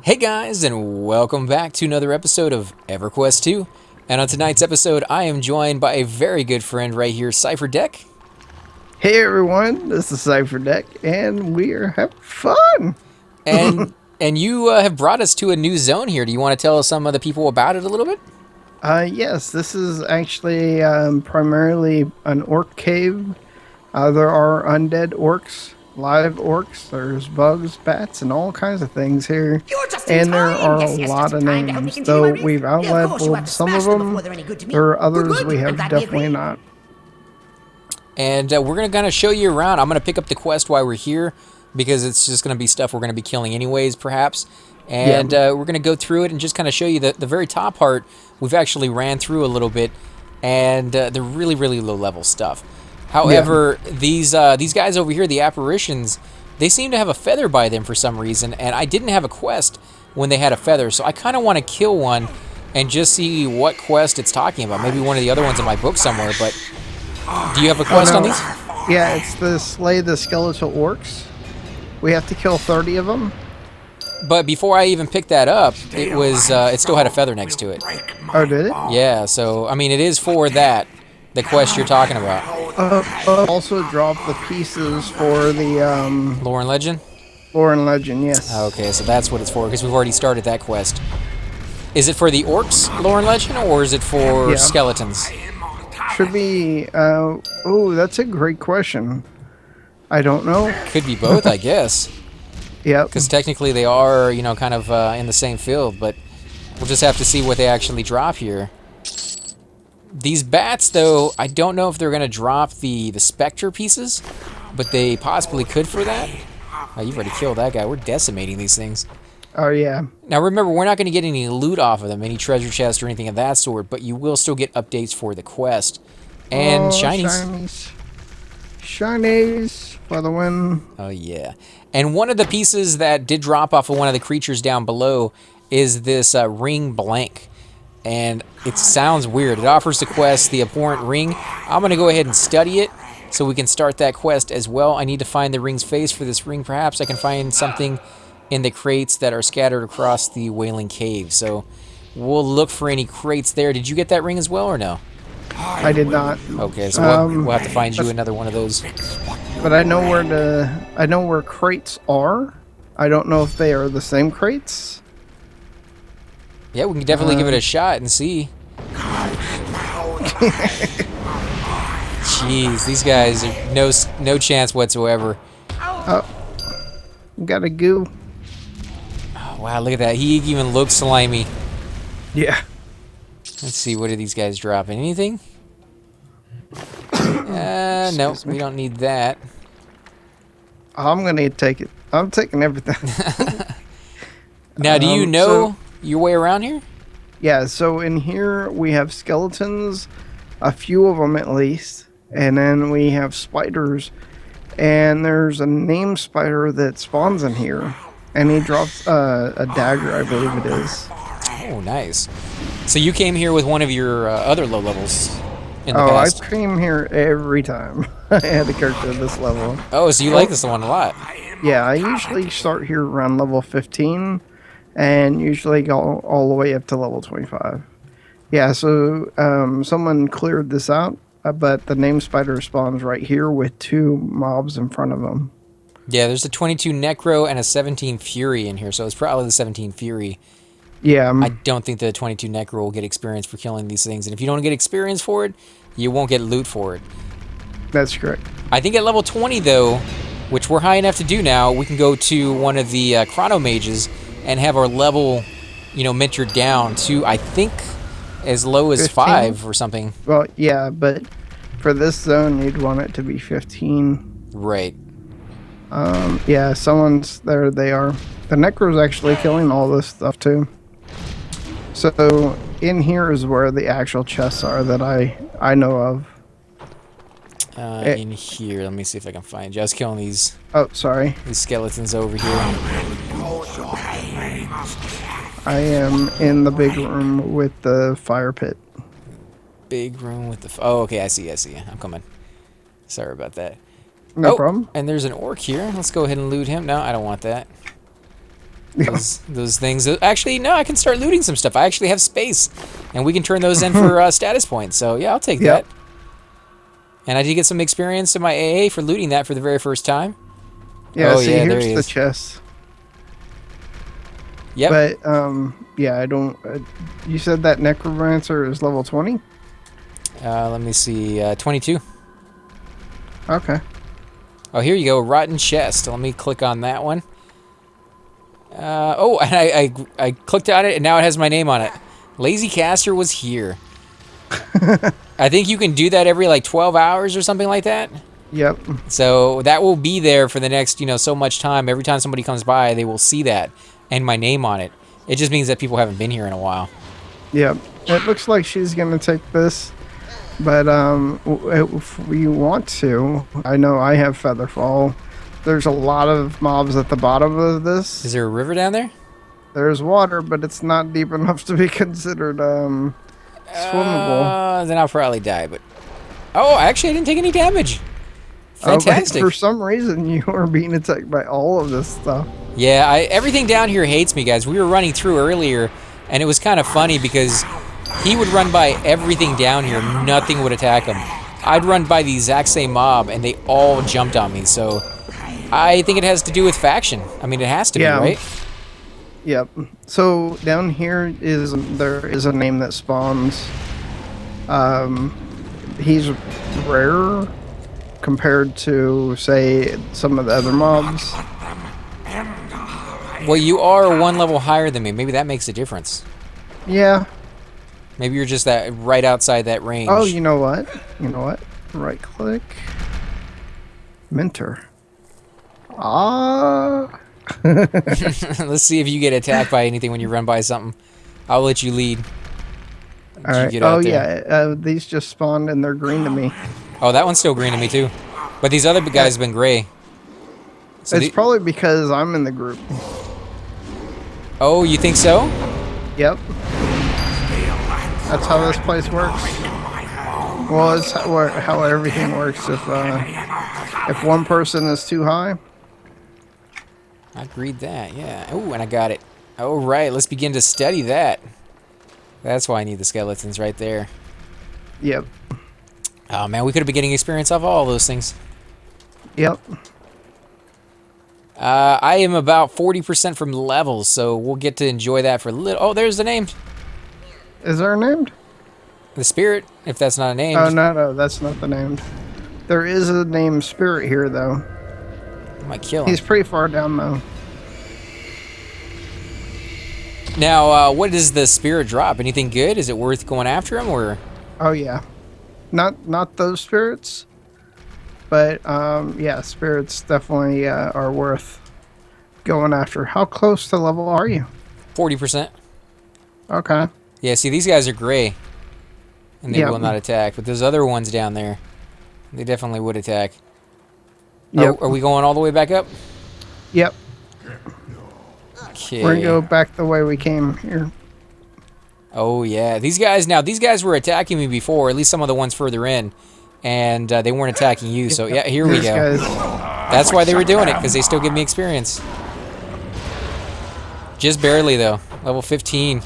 Hey guys, and welcome back to another episode of EverQuest 2. And on tonight's episode, I am joined by a very good friend right here, Cypher Deck. Hey everyone, this is Cypher Deck, and we are having fun. And you have brought us to a new zone here. Do you want to tell some of the people about it a little bit? Yes, this is actually primarily an orc cave. There are undead orcs, live orcs. There's bugs, bats, and all kinds of things here. And there are a lot of names. Though we've outleveled some of them, there are others we have definitely not. And we're going to kind of show you around. I'm going to pick up the quest while we're here because it's just going to be stuff we're going to be killing anyways, perhaps. And we're going to go through it and just kind of show you the very top part. We've actually ran through a little bit, and they're really, really low-level stuff. However, these guys over here, the apparitions, they seem to have a feather by them for some reason, and I didn't have a quest when they had a feather, so I kind of want to kill one and just see what quest it's talking about. Maybe one of the other ones in my book somewhere, but do you have a quest on these? Yeah, it's the Slay the Skeletal Orcs. We have to kill 30 of them. But before I even picked that up, it was it still had a feather next to it. Oh, did it? Yeah, so, I mean, it is for that, the quest you're talking about. Also drop the pieces for the Lore and Legend? Lore and Legend, yes. Okay, so that's what it's for, because we've already started that quest. Is it for the orcs, Lore and Legend, or is it for skeletons? Should be, oh, that's a great question. I don't know. Could be both, I guess. Yep. Because technically they are, you know, kind of in the same field, but we'll just have to see what they actually drop here. These bats, though, I don't know if they're going to drop the Spectre pieces, but they possibly could for that. Oh, you've already killed that guy. We're decimating these things. Oh, yeah. Now, remember, we're not going to get any loot off of them, any treasure chest or anything of that sort, but you will still get updates for the quest. And shinies. Shinies for the win. Oh, yeah. And one of the pieces that did drop off of one of the creatures down below is this ring blank. And it sounds weird. It offers the quest, the abhorrent ring. I'm going to go ahead and study it so we can start that quest as well. I need to find the ring's face for this ring. Perhaps I can find something in the crates that are scattered across the Wailing cave. So we'll look for any crates there. Did you get that ring as well or no? I did not. Okay, so we'll have to find you another one of those. But I know where crates are. I don't know if they are the same crates. Yeah, we can definitely give it a shot and see. Jeez, these guys are no chance whatsoever. Oh, got a goo. Oh, wow, look at that. He even looks slimy. Yeah. Let's see, what are these guys dropping? Anything? No, we don't need that. I'm gonna take it. I'm taking everything. Now, do you know your way around here? Yeah, so in here we have skeletons, a few of them at least, and then we have spiders, and there's a named spider that spawns in here, and he drops a dagger, I believe it is. Oh, nice. So you came here with one of your other low levels in the past? I came here every time I had a character at this level. Oh, so you like this one a lot? Yeah, I usually start here around level 15. And usually go all the way up to level 25. Yeah, so someone cleared this out, but the named spider spawns right here with 2 mobs in front of them. Yeah, there's a 22 Necro and a 17 Fury in here, so it's probably the 17 Fury. Yeah. I don't think the 22 Necro will get experience for killing these things, and if you don't get experience for it, you won't get loot for it. That's correct. I think at level 20, though, which we're high enough to do now, we can go to one of the Chrono Mages and have our level, you know, mentored down to, I think, as low as 15? 5 or something. Well, yeah, but for this zone, you'd want it to be 15. Right. Yeah, someone's there. They are. The Necro's actually killing all this stuff, too. So, in here is where the actual chests are that I know of. In here, let me see if I can find you. I was killing these. Oh, sorry. These skeletons over here. I am in the big room with the fire pit. Big room with the... Oh, okay, I see. I'm coming. Sorry about that. No problem. And there's an orc here. Let's go ahead and loot him. No, I don't want that. Those things. Actually, no, I can start looting some stuff. I actually have space, and we can turn those in for status points. So yeah, I'll take that. And I did get some experience in my AA for looting that for the very first time. Yeah, oh see, yeah, there here's he the is. chest. Yep. But yeah, I don't. You said that necromancer is level 20. Let me see. 22. Okay. Oh, here you go. Rotten chest. Let me click on that one. Oh, and I clicked on it, and now it has my name on it. Lazy Caster was here. I think you can do that every like 12 hours or something like that. Yep. So that will be there for the next, so much time. Every time somebody comes by, they will see that and my name on it. It just means that people haven't been here in a while. Yep. It looks like she's gonna take this, but if we want to, I know I have Featherfall. There's a lot of mobs at the bottom of this. Is there a river down there? There's water, but it's not deep enough to be considered swimmable. Then I'll probably die, but... Oh, actually, I didn't take any damage. Fantastic. For some reason, you are being attacked by all of this stuff. Yeah, everything down here hates me, guys. We were running through earlier, and it was kind of funny because he would run by everything down here. Nothing would attack him. I'd run by the exact same mob, and they all jumped on me, so... I think it has to do with faction. I mean, it has to be, right? Yep. So down here there is a name that spawns. He's rare compared to, say, some of the other mobs. Well, you are one level higher than me. Maybe that makes a difference. Yeah. Maybe you're just that right outside that range. Oh, you know what? Right click. Mentor. Let's see if you get attacked by anything when you run by something. I'll let you lead. All right. Oh yeah, these just spawned and they're green to me. Oh, that one's still green to me too. But these other guys have been gray. So it's probably because I'm in the group. Oh, you think so? Yep. That's how this place works. Well, it's how everything works. If one person is too high. I'd read that, yeah. Oh, and I got it. All right, let's begin to study that. That's why I need the skeletons right there. Yep. Oh, man, we could have been getting experience off all those things. Yep. I am about 40% from levels, so we'll get to enjoy that for a little. Oh, there's the name. Is there a name? The spirit, if that's not a name. Oh, no, that's not the name. There is a named spirit here, though. I might kill him. He's pretty far down, though. Now, what does the spirit drop? Anything good? Is it worth going after him, or? Oh yeah, not those spirits, but yeah, spirits definitely are worth going after. How close to level are you? 40%. Okay. Yeah, see, these guys are gray, and they will not attack. But those other ones down there, they definitely would attack. Yep. Are we going all the way back up? Yep. Okay. We're gonna go back the way we came here. Oh yeah, these guys were attacking me before, at least some of the ones further in, and they weren't attacking you. So yeah, here we go. That's why they were doing it, because they still give me experience. Just barely though, level 15.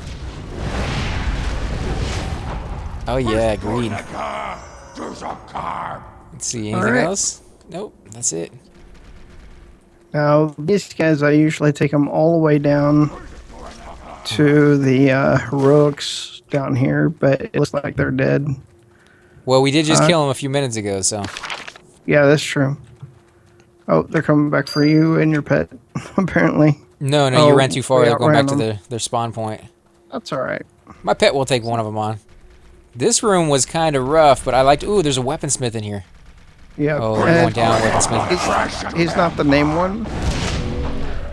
Oh yeah, agreed. Let's see, anything else? Nope, that's it. Now, these guys, I usually take them all the way down to the heroics down here, but it looks like they're dead. Well, we did just kill them a few minutes ago, so. Yeah, that's true. Oh, they're coming back for you and your pet, apparently. No, you ran too far. They're going back to their spawn point. That's all right. My pet will take one of them on. This room was kind of rough, but I liked... Ooh, there's a weaponsmith in here. Yeah. Oh, we're going down, weaponsmith. He's not the named one.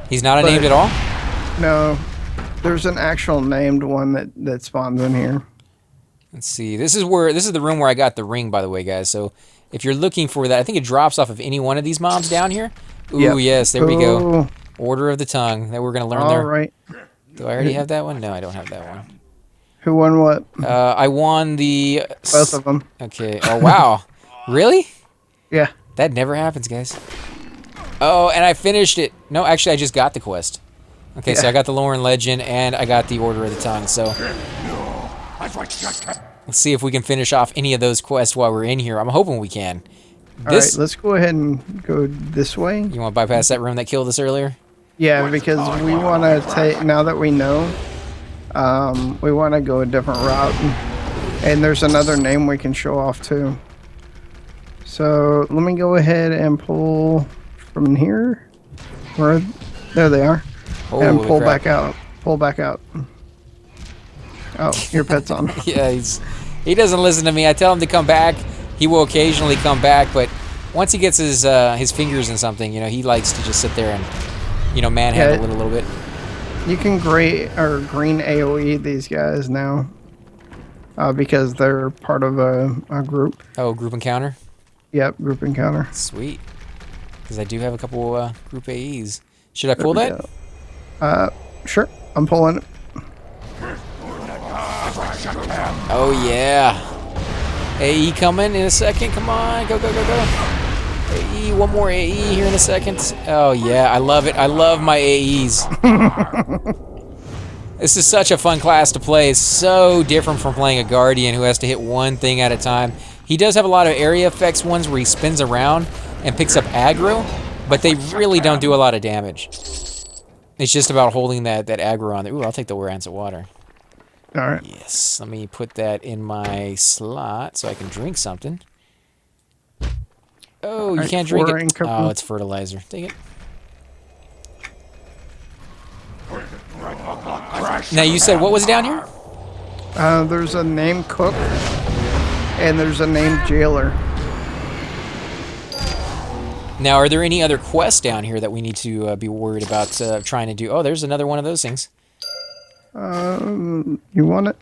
He's not a named at all? No. There's an actual named one that spawns in here. Let's see. This is the room where I got the ring, by the way, guys. So if you're looking for that, I think it drops off of any one of these mobs down here. Ooh, yes, there we go. Order of the Tongue that we're going to learn there. All right. Do I already have that one? No, I don't have that one. Who won what? I won the... Both of them. Okay. Oh, wow. Really? Yeah. That never happens, guys. Oh, and I finished it. No, actually, I just got the quest. Okay, so I got the Lauren Legend, and I got the Order of the Tongue, so... Let's see if we can finish off any of those quests while we're in here. I'm hoping we can. Alright, let's go ahead and go this way. You want to bypass that room that killed us earlier? Yeah, because we want to take... Now that we know, we want to go a different route. And there's another name we can show off, too. So, let me go ahead and pull from here. There they are. And pull back out. Pull back out. Oh, your pet's on. Yeah, he doesn't listen to me. I tell him to come back. He will occasionally come back, but once he gets his fingers in something, you know, he likes to just sit there and, you know, manhandle it a little bit. You can green AoE these guys now because they're part of a group. Oh, group encounter? Yep, group encounter. Sweet. Because I do have a couple group AEs. Should I pull that? Sure. I'm pulling it. Oh, yeah. AE coming in a second. Come on. Go, go, go, go. AE, one more AE here in a second. Oh, yeah. I love it. I love my AEs. This is such a fun class to play. It's so different from playing a Guardian who has to hit one thing at a time. He does have a lot of area effects ones where he spins around and picks up aggro, but they really don't do a lot of damage. It's just about holding that aggro on there. Ooh, I'll take the rancid water. All right. Yes, let me put that in my slot so I can drink something. Oh, you can't drink it. Oh, it's fertilizer. Take it. Now, you said what was down here? There's a named cook, and there's a named jailer. Now, are there any other quests down here that we need to be worried about trying to do? Oh, there's another one of those things. You want it?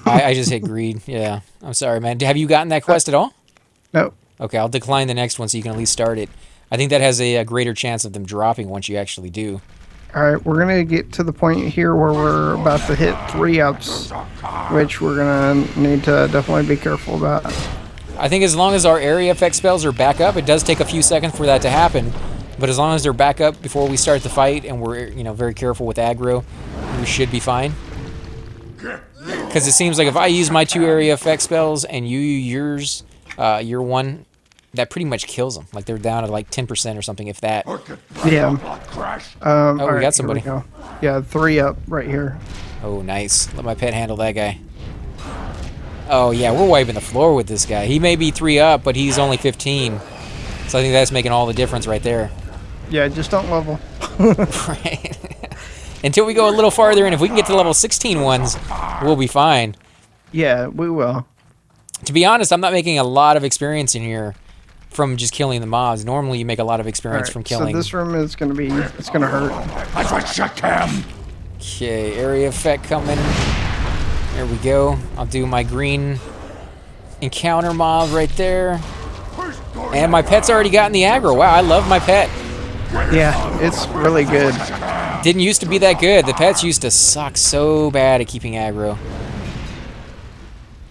I just hit greed. Yeah, I'm sorry, man. Have you gotten that quest at all? No. Okay, I'll decline the next one so you can at least start it. I think that has a greater chance of them dropping once you actually do. All right, we're going to get to the point here where we're about to hit 3-ups, which we're going to need to definitely be careful about. I think as long as our area effect spells are back up, it does take a few seconds for that to happen, but as long as they're back up before we start the fight and we're, you know, very careful with aggro, we should be fine. Because it seems like if I use my 2 area effect spells and you use yours, your one, that pretty much kills them. Like they're down to like 10% or something, if that. Yeah. Oh, we got somebody. Yeah, 3-up right here. Oh, nice. Let my pet handle that guy. Oh, yeah, we're wiping the floor with this guy. He may be 3-up, but he's only 15. So I think that's making all the difference right there. Yeah, just don't level. Right. Until we go a little farther, and if we can get to level 16 ones, we'll be fine. Yeah, we will. To be honest, I'm not making a lot of experience in here from just killing the mobs. Normally, you make a lot of experience from killing. So this room is going to be, it's going to hurt. Okay, area effect coming. There we go. I'll do my green encounter mob right there. And my pet's already gotten the aggro. Wow, I love my pet. Yeah, it's really good. Didn't used to be that good. The pets used to suck so bad at keeping aggro.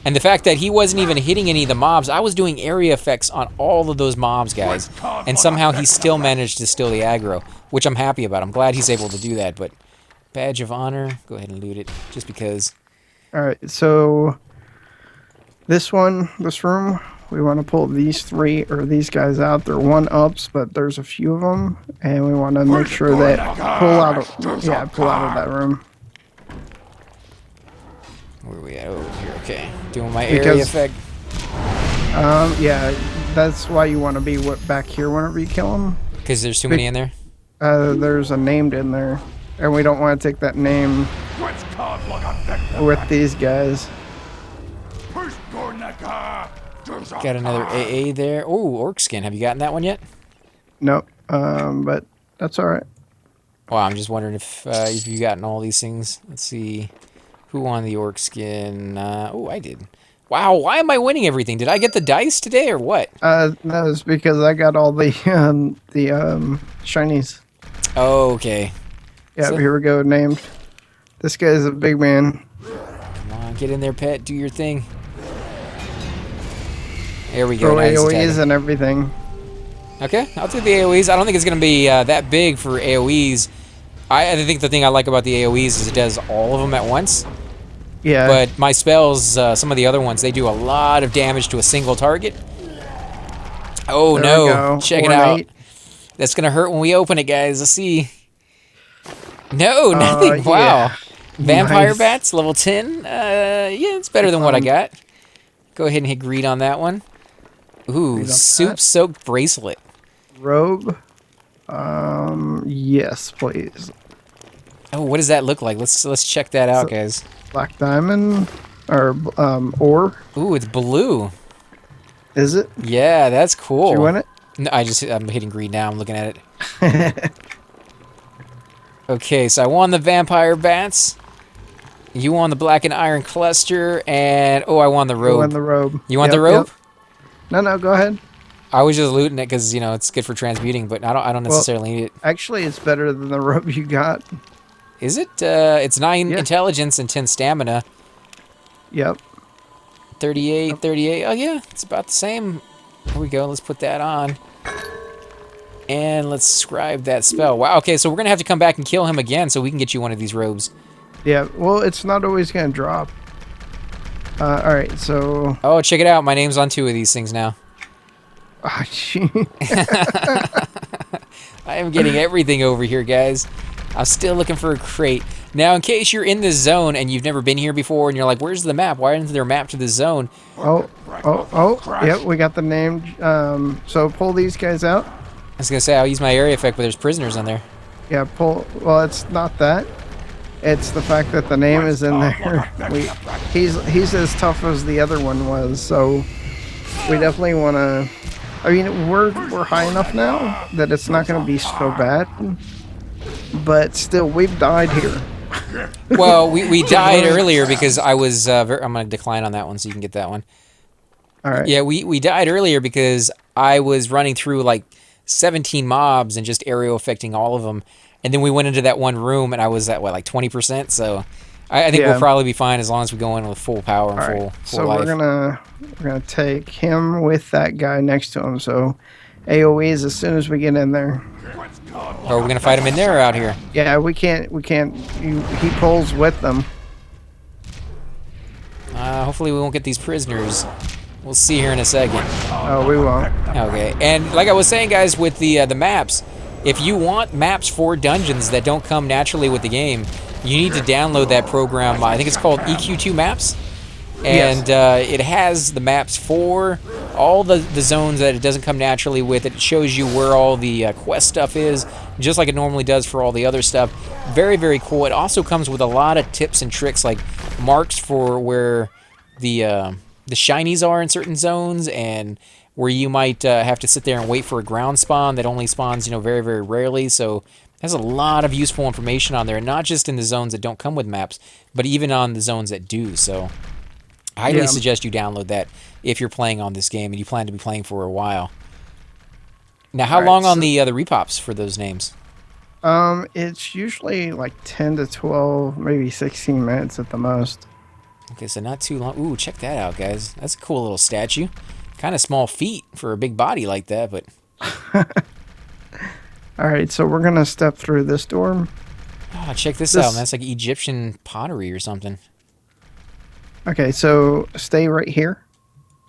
And the fact that he wasn't even hitting any of the mobs, I was doing area effects on all of those mobs, guys. And somehow he still managed to steal the aggro, which I'm happy about. I'm glad he's able to do that, but badge of honor, go ahead and loot it, just because. All right, so this room, we want to pull these these guys out. They're 1-ups, but there's a few of them, and we want to make sure that pull out of that room. Where are we at? Over here, okay. Doing my area effect. Yeah, that's why you want to be back here whenever you kill them. Because there's too many in there? There's a named in there, and we don't want to take that name with these guys. Got another AA there. Oh, orc skin. Have you gotten that one yet? Nope. But that's all right. Well, I'm just wondering if you've gotten all these things. Let's see. Who won the orc skin? Oh, I did. Wow, why am I winning everything? Did I get the dice today or what? No, it's because I got all the shinies. Oh, okay. Yeah, so, here we go. Named. This guy's a big man. Come on, get in there, pet. Do your thing. There we go. Throw AoEs and everything. Okay, I'll do the AoEs. I don't think it's going to be that big for AoEs. I think the thing I like about the AoEs is it does all of them at once. Yeah. But my spells, some of the other ones, they do a lot of damage to a single target. Oh there no! we go. Check it 4 and out. 8. That's gonna hurt when we open it, guys. Let's see. No, nothing. Wow. Yeah. Vampire Nice. bats, level 10. Yeah, it's better than what I got. Go ahead and hit greed on that one. Ooh, Greed on soup-soaked bracelet. Robe. Yes, please. Oh, what does that look like? Let's check that out, guys. Black diamond or ore. Ooh, it's blue. Is it? Yeah, that's cool. Did you win it? No, I'm hitting greed now. I'm looking at it. Okay, so I won the vampire bats. You won the black and iron cluster, and I won the robe. You won the robe. You want the robe? Yep. No, go ahead. I was just looting it because it's good for transmuting, but I don't necessarily need it. Actually, it's better than the robe you got. Is it? It's 9 Yeah. intelligence and 10 stamina. Yep. 38, 38. Oh yeah, it's about the same. Here we go. Let's put that on. And let's scribe that spell. Wow, okay, so we're going to have to come back and kill him again so we can get you one of these robes. Yeah, well, it's not always going to drop. Alright, so... Oh, check it out. My name's on 2 of these things now. Oh, gee. I am getting everything over here, guys. I'm still looking for a crate. Now, in case you're in this zone and you've never been here before and you're like, where's the map? Why isn't there a map to this zone? Oh, yep, we got the name. So pull these guys out. I was going to say, I'll use my area effect, but there's prisoners on there. Yeah, pull. Well, it's not that. It's the fact that the name is in there. He's as tough as the other one was, so we definitely want to... I mean, we're high enough now that it's not going to be so bad. But still, we've died here. Well, we died earlier because I was... I'm going to decline on that one so you can get that one. All right. Yeah, we died earlier because I was running through like 17 mobs and just aerial affecting all of them. And then we went into that one room and I was at, what, like 20%? So I think we'll probably be fine as long as we go in with full power and full so life. we're gonna take him with that guy next to him. So AoEs as soon as we get in there. Or are we going to fight him in there or out here? Yeah, we can't. He pulls with them. Hopefully we won't get these prisoners. We'll see here in a second. Oh, we won't. Okay, and like I was saying, guys, with the maps, if you want maps for dungeons that don't come naturally with the game, you need to download that program. I think it's called EQ2 Maps, and it has the maps for all the zones that it doesn't come naturally with. It shows you where all the quest stuff is, just like it normally does for all the other stuff. Very, very cool. It also comes with a lot of tips and tricks, like marks for where the shinies are in certain zones, and where you might have to sit there and wait for a ground spawn that only spawns, very, very rarely. So there's a lot of useful information on there, not just in the zones that don't come with maps, but even on the zones that do. So I highly suggest you download that if you're playing on this game and you plan to be playing for a while. Now, how long on the repops for those names? It's usually like 10 to 12, maybe 16 minutes at the most. Okay, so not too long. Ooh, check that out, guys. That's a cool little statue. Kind of small feet for a big body like that, but... Alright, so we're going to step through this door. Oh, check this out, man. That's like Egyptian pottery or something. Okay, so stay right here.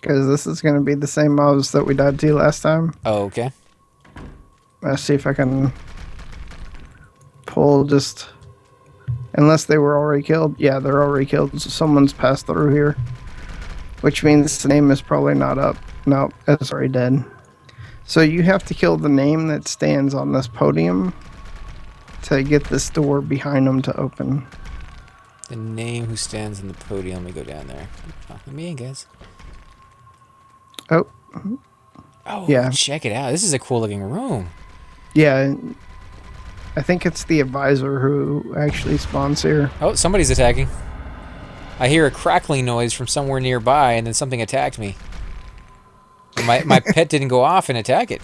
Because this is going to be the same mobs that we died to last time. Oh, okay. Let's see if I can pull just... Unless they were already killed. Yeah, they're already killed. So someone's passed through here. Which means the name is probably not up. No, it's already dead. So you have to kill the name that stands on this podium to get this door behind them to open. The name who stands on the podium. Let me go down there. Oh, let me in, guys. Oh. Oh, yeah. Check it out. This is a cool looking room. Yeah. I think it's the advisor who actually spawns here. Oh, somebody's attacking. I hear a crackling noise from somewhere nearby, and then something attacked me. My pet didn't go off and attack it.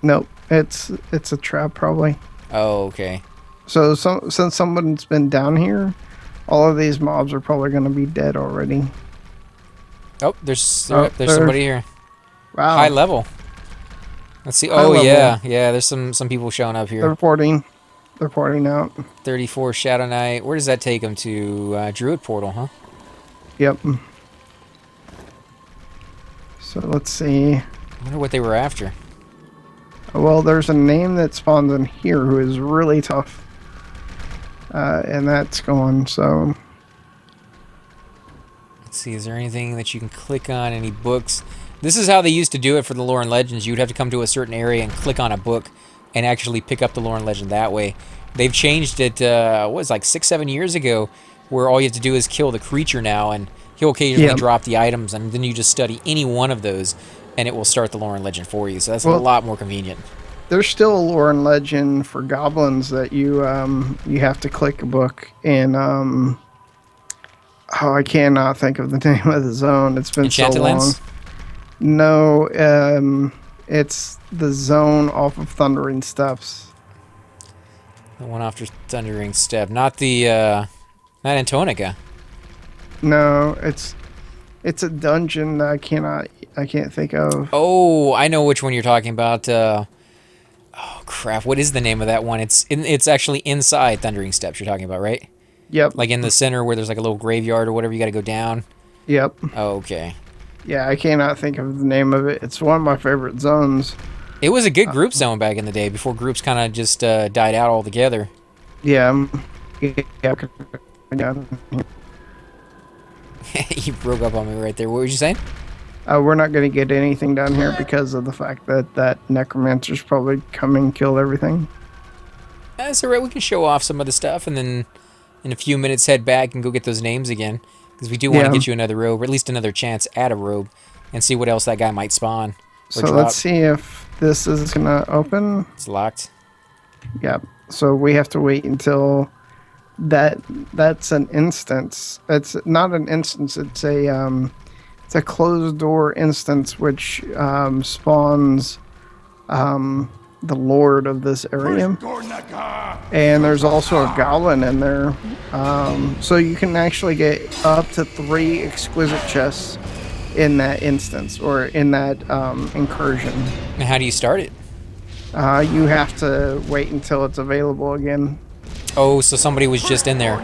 Nope, it's a trap probably. Oh, okay. So since someone's been down here, all of these mobs are probably going to be dead already. Oh, there's somebody here. Wow. High level. Let's see. High Oh level. yeah. There's some people showing up here. They're reporting. they're pointing out. 34 Shadow Knight. Where does that take them to? Druid Portal, huh? Yep. So let's see. I wonder what they were after. Well, there's a name that spawns in here who is really tough. And that's going, so... Let's see, is there anything that you can click on? Any books? This is how they used to do it for the lore and legends. You would have to come to a certain area and click on a book and actually pick up the lore and legend that way. They've changed it, what was it, like 6-7 years ago, where all you have to do is kill the creature now, and he'll occasionally drop the items, and then you just study any one of those, and it will start the lore and legend for you. So that's a lot more convenient. There's still a lore and legend for goblins that you have to click a book and I cannot think of the name of the zone. It's been so long. No, it's the zone off of Thundering Steps. The one after Thundering Step, not the not Antonica. No, it's a dungeon that I can't think of. Oh, I know which one you're talking about. Oh crap! What is the name of that one? It's actually inside Thundering Steps. You're talking about, right? Yep. Like in the center where there's like a little graveyard or whatever. You got to go down. Yep. Oh, okay. Yeah, I cannot think of the name of it. It's one of my favorite zones. It was a good group zone back in the day before groups kind of just died out altogether. Yeah. You broke up on me right there. What were you saying? We're not going to get anything done here because of the fact that necromancer's probably come and killed everything. That's alright. We can show off some of the stuff and then in a few minutes head back and go get those names again. Because we do want to get you another robe, or at least another chance at a robe, and see what else that guy might spawn. So let's see if this is going to open. It's locked. Yep. So we have to wait until that's an instance. It's not an instance. It's a closed door instance which spawns the lord of this area. And there's also a goblin in there. So you can actually get up to 3 exquisite chests in that instance, or in that incursion. And how do you start it? You have to wait until it's available again. Oh, so somebody was just in there.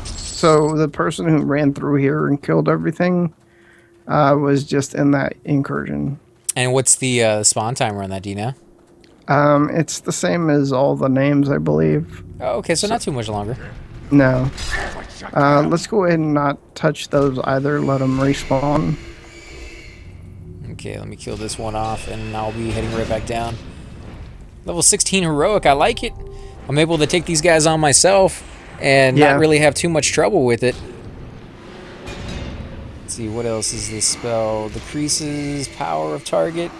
So the person who ran through here and killed everything was just in that incursion. And what's the spawn timer on that, do you know? It's the same as all the names, I believe. Oh, okay, so not too much longer. No. Let's go ahead and not touch those either. Let them respawn. Okay, let me kill this one off, and I'll be heading right back down. Level 16 heroic, I like it. I'm able to take these guys on myself and not really have too much trouble with it. Let's see, what else is this spell? Decreases power of target.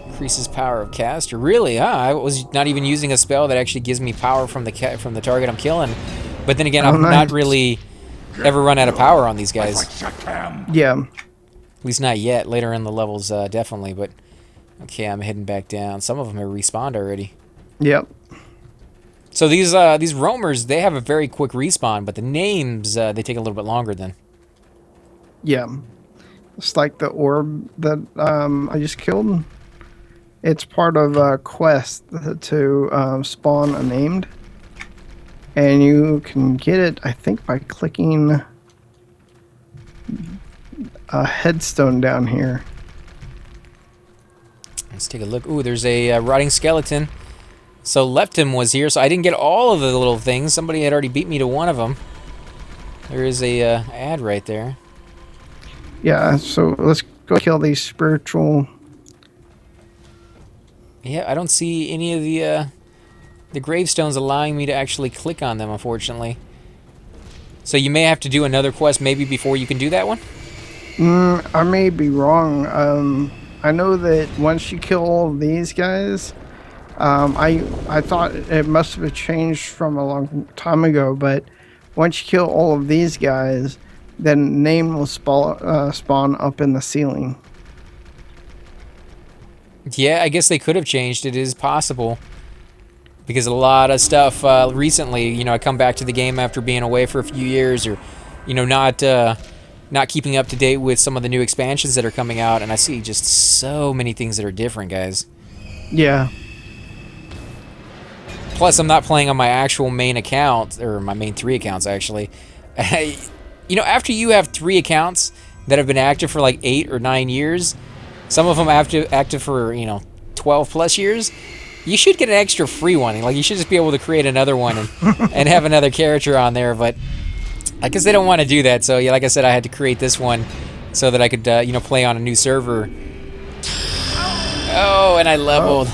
Increases power of caster. Really? Huh? I was not even using a spell that actually gives me power from the target I'm killing. But then again, I've not really ever run out of power on these guys. Yeah. At least not yet. Later in the levels, definitely. But okay, I'm heading back down. Some of them have respawned already. Yep. So these roamers, they have a very quick respawn, but the names they take a little bit longer then. Yeah. It's like the orb that I just killed. It's part of a quest to spawn a named. And you can get it, I think, by clicking a headstone down here. Let's take a look. Ooh, there's a rotting skeleton. So Leptim was here, so I didn't get all of the little things. Somebody had already beat me to one of them. There is a ad right there. Yeah, so let's go kill these spiritual... Yeah, I don't see any of the gravestones allowing me to actually click on them, unfortunately. So you may have to do another quest maybe before you can do that one? I may be wrong. I know that once you kill all of these guys, I thought it must have changed from a long time ago, but once you kill all of these guys, then name will spawn up in the ceiling. Yeah, I guess they could have changed. It is possible. Because a lot of stuff recently, you know, I come back to the game after being away for a few years, or, you know, not keeping up to date with some of the new expansions that are coming out, and I see just so many things that are different, guys. Yeah. Plus, I'm not playing on my actual main account, or my main 3 accounts, actually. You know, after you have 3 accounts that have been active for like 8 or 9 years, some of them active for, you know, 12 plus years, you should get an extra free one. Like, you should just be able to create another one and have another character on there. But I guess they don't want to do that. So, yeah, like I said, I had to create this one so that I could, you know, play on a new server. Oh, and I leveled.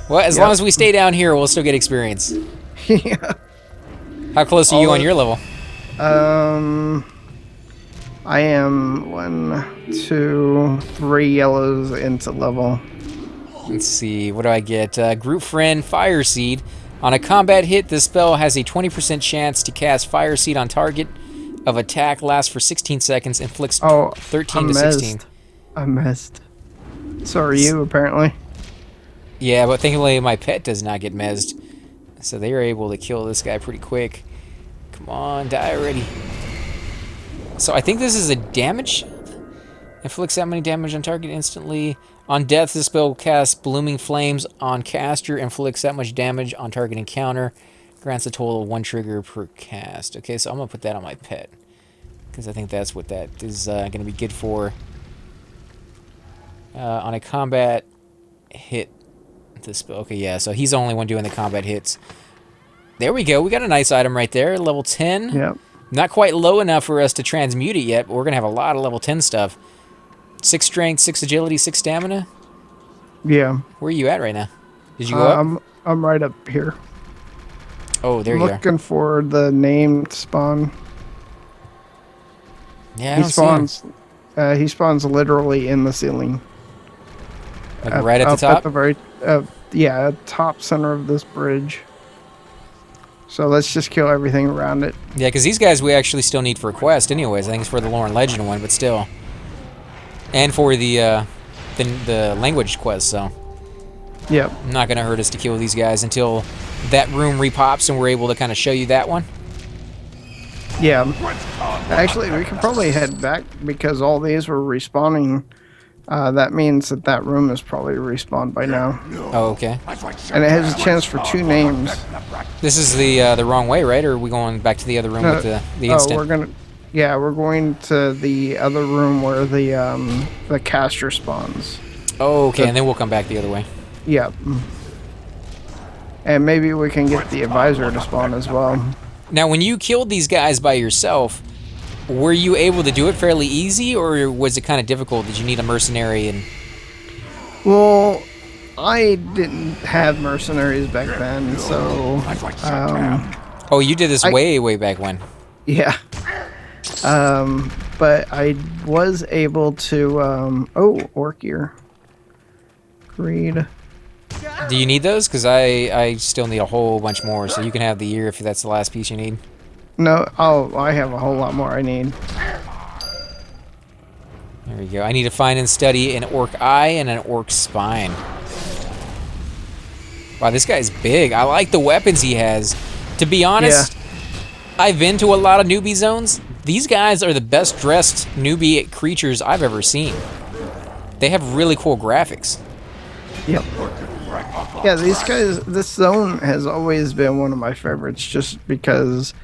Well, as long as we stay down here, we'll still get experience. Yeah. How close are you on your level? I am 1, 2, 3 yellows into level. Let's see, what do I get? Group Friend, Fire Seed. On a combat hit, this spell has a 20% chance to cast Fire Seed on target of attack, lasts for 16 seconds, inflicts 13 to 16. I missed. So are you, apparently. Yeah, but thankfully my pet does not get mezzed. So they are able to kill this guy pretty quick. Come on, die already. So I think this is a damage. Inflicts that many damage on target instantly. On death, this spell casts Blooming Flames on caster. Inflicts that much damage on target encounter. Grants a total of 1 trigger per cast. Okay, so I'm going to put that on my pet. Because I think that's what that is going to be good for. On a combat hit. This spell. Okay, yeah, so he's the only one doing the combat hits. There we go. We got a nice item right there. Level 10. Yep. Not quite low enough for us to transmute it yet, but we're going to have a lot of level 10 stuff. 6 strength, 6 agility, 6 stamina. Yeah. Where are you at right now? Did you go up? I'm right up here. Oh, there you are. Looking for the name to spawn. Yeah, I don't see him. He spawns literally in the ceiling. Like right at the top? At the very, yeah, top center of this bridge. So let's just kill everything around it. Yeah, because these guys we actually still need for a quest anyways. I think it's for the Lore and Legend one, but still. And for the language quest, so. Yep. Not going to hurt us to kill these guys until that room repops and we're able to kind of show you that one. Yeah. Actually, we can probably head back because all these were respawning. That means that room is probably respawned by now. Oh, okay. And it has a chance for 2 names. This is the wrong way, right? Or are we going back to the other room with the instant? We're going to the other room where the caster spawns. Oh, okay, and then we'll come back the other way. Yep. And maybe we can get the advisor to spawn as well. Now, when you killed these guys by yourself, were you able to do it fairly easy, or was it kind of difficult? Did you need a mercenary? And well, I didn't have mercenaries back then, so. Oh, you did this way back when. Yeah. But I was able to. Orc ear. Greed. Do you need those? Because I still need a whole bunch more, so you can have the ear if that's the last piece you need. No, I have a whole lot more I need. There we go. I need to find and study an orc eye and an orc spine. Wow, this guy's big. I like the weapons he has. To be honest, I've been to a lot of newbie zones. These guys are the best dressed newbie creatures I've ever seen. They have really cool graphics. Yep. Yeah, these guys, this zone has always been one of my favorites just because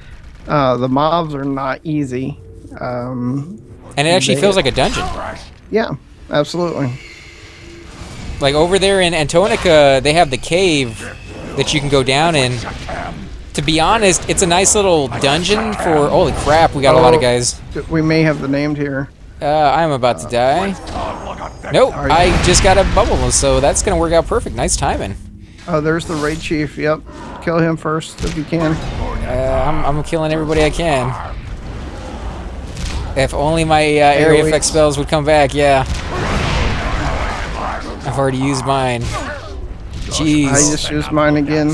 the mobs are not easy. And it actually feels like a dungeon. Yeah, absolutely. Like over there in Antonica, they have the cave that you can go down in. To be honest, it's a nice little dungeon for... Holy crap, we got a lot of guys. We may have the named here. I'm about to die. Nope, I just got a bubble, so that's going to work out perfect. Nice timing. Oh, there's the raid chief. Yep. Kill him first if you can. I'm killing everybody I can. If only my area effect spells would come back, yeah. I've already used mine. Jeez. I just used mine again.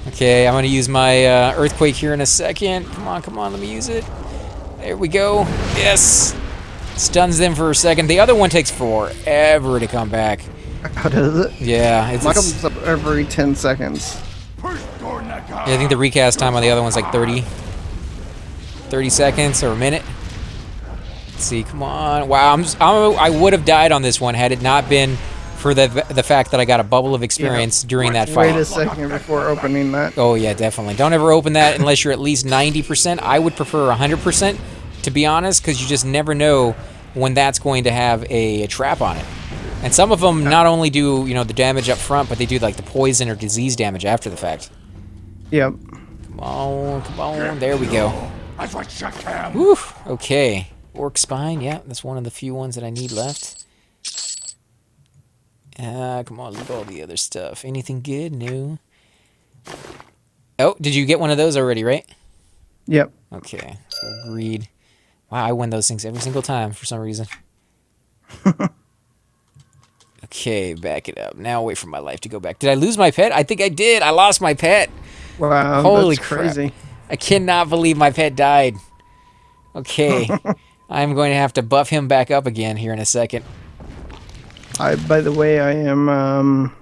Okay, I'm going to use my earthquake here in a second. Come on, let me use it. There we go. Yes. Stuns them for a second. The other one takes forever to come back. How does it? Yeah. Mine comes up every 10 seconds. Yeah, I think the recast time on the other one's like 30 seconds or a minute. Let's see, come on. Wow, I would have died on this one had it not been for the fact that I got a bubble of experience during that fight. Wait a second before opening that. Oh yeah, definitely. Don't ever open that unless you're at least 90%. I would prefer 100%, to be honest, because you just never know when that's going to have a trap on it. And some of them not only do, you know, the damage up front, but they do like the poison or disease damage after the fact. Yep. Come on, there we go. Whew, okay. Orc spine, yeah, that's one of the few ones that I need left. Come on, look at all the other stuff. Anything good? No. Oh, did you get one of those already, right? Yep. Okay, so greed. Wow, I win those things every single time for some reason. Okay, back it up. Now wait for my life to go back. Did I lose my pet? I think I did. I lost my pet. Wow, Holy that's crap. crazy. I cannot believe my pet died. Okay. I'm going to have to buff him back up again here in a second. By the way, I am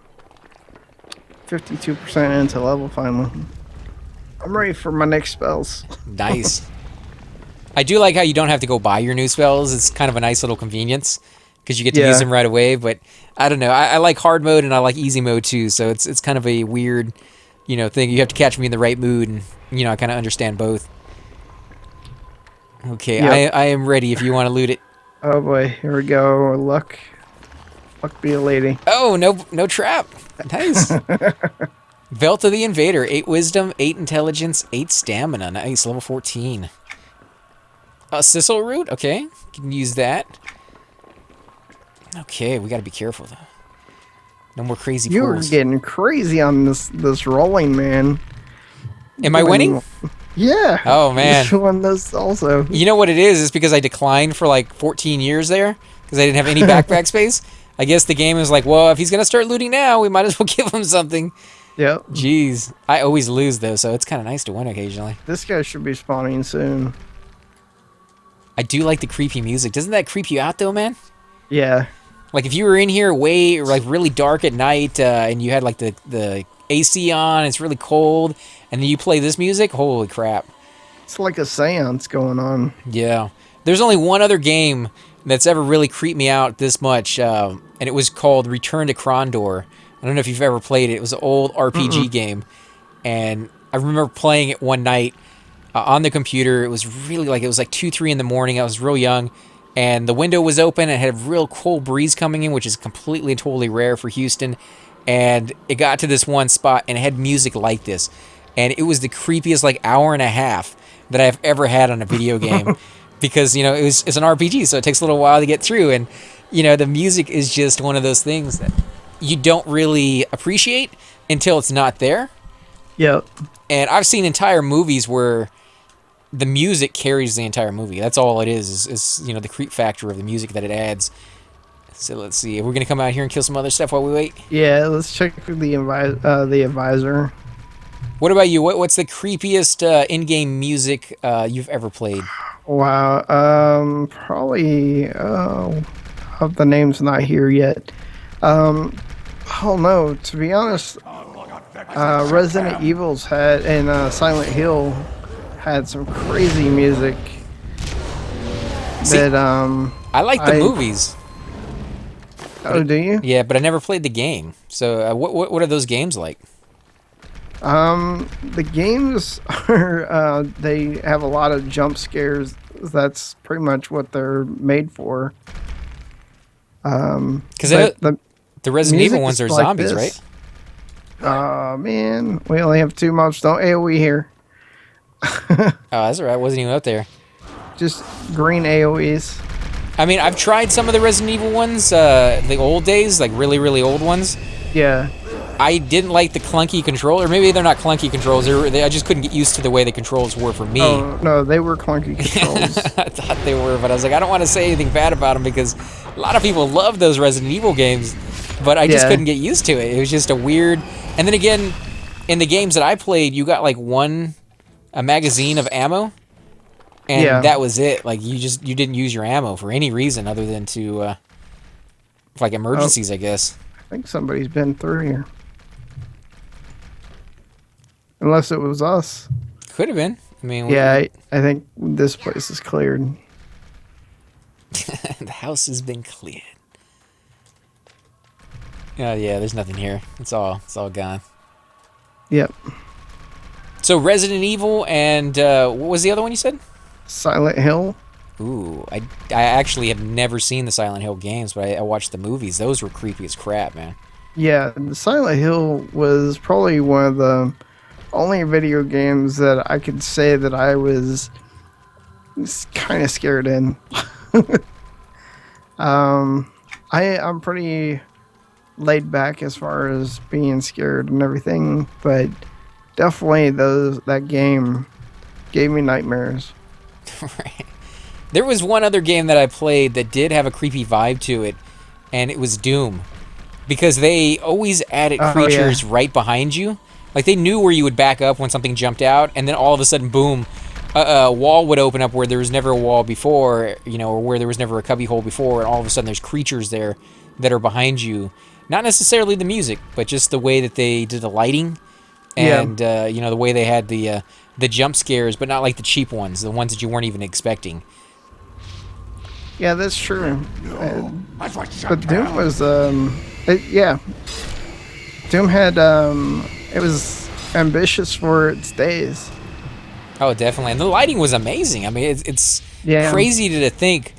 52% into level finally. I'm ready for my next spells. Nice. I do like how you don't have to go buy your new spells. It's kind of a nice little convenience because you get to use them right away. But I don't know. I like hard mode and I like easy mode too. So it's kind of a weird, you know, thing. You have to catch me in the right mood, and you know I kind of understand both. Okay, Yep. I am ready if you want to loot it. Oh boy, here we go. Luck be a lady. Oh, no trap. Nice. Belt of the Invader, 8 wisdom, 8 intelligence, 8 stamina. Nice, level 14. Sissel root, okay. Can use that. Okay, we gotta be careful though. No more crazy You're pulls. getting crazy on this rolling, man. Am I winning? Yeah. Oh man. You won this also. You know what it is? It's because I declined for like 14 years there because I didn't have any backpack space. I guess the game is like, well, if he's gonna start looting now, we might as well give him something. Yep. Jeez, I always lose though, so it's kind of nice to win occasionally. This guy should be spawning soon. I do like the creepy music. Doesn't that creep you out though, man? Yeah. Like if you were in here way like really dark at night and you had like the AC on, it's really cold, and then you play this music, holy crap. It's like a seance going on. Yeah. There's only one other game that's ever really creeped me out this much, and it was called Return to Krondor. I don't know if you've ever played it. It was an old RPG game, and I remember playing it one night on the computer. It was really like, it was like 2, 3 in the morning. I was real young, and the window was open, and it had a real cold breeze coming in, which is completely and totally rare for Houston. And it got to this one spot, and it had music like this, and it was the creepiest like hour and a half that I've ever had on a video game. Because, you know, it's an RPG, so it takes a little while to get through. And, you know, the music is just one of those things that you don't really appreciate until it's not there. Yep. And I've seen entire movies where the music carries the entire movie. That's all it is you know, the creep factor of the music that it adds. So let's see. Are we going to come out here and kill some other stuff while we wait? Yeah, let's check the advisor. What about you? What's the creepiest in-game music you've ever played? Wow. Probably. The name's not here yet. Oh no. To be honest, Resident Evil's had and Silent Hill had some crazy music. See, that I like the movies. Oh, do you? Yeah, but I never played the game. So what are those games like? The games are they have a lot of jump scares. That's pretty much what they're made for. Because the Resident Evil ones are like zombies, this. right? Oh man, we only have 2 mobs. Don't AoE here. Oh, that's alright. Wasn't even up there. Just green AoEs. I mean, I've tried some of the Resident Evil ones, the old days, like really, really old ones. Yeah. I didn't like the clunky controls, or maybe they're not clunky controls. I just couldn't get used to the way the controls were for me. Oh no, they were clunky controls. I thought they were, but I was like, I don't want to say anything bad about them because a lot of people love those Resident Evil games, but I just couldn't get used to it. It was just a weird. And then again, in the games that I played, you got like a magazine of ammo, and that was it. Like you didn't use your ammo for any reason other than to like emergencies, I guess. I think somebody's been through here. Unless it was us. Could have been. I mean, yeah, I think this place is cleared. The house has been cleared. Yeah, there's nothing here. It's all gone. Yep. So Resident Evil and what was the other one you said? Silent Hill. Ooh, I actually have never seen the Silent Hill games, but I watched the movies. Those were creepy as crap, man. Yeah, the Silent Hill was probably one of the only video games that I could say that I was kind of scared in. I'm pretty laid back as far as being scared and everything, but definitely that game gave me nightmares. Right. There was one other game that I played that did have a creepy vibe to it, and it was Doom. Because they always added creatures right behind you. Like, they knew where you would back up when something jumped out, and then all of a sudden, boom, a wall would open up where there was never a wall before, or where there was never a cubby hole before, and all of a sudden there's creatures there that are behind you. Not necessarily the music, but just the way that they did the lighting, and, the way they had the jump scares, but not like the cheap ones, the ones that you weren't even expecting. Yeah, that's true. But Doom was, Doom had, it was ambitious for its days. Oh, definitely. And the lighting was amazing. I mean, it's crazy to think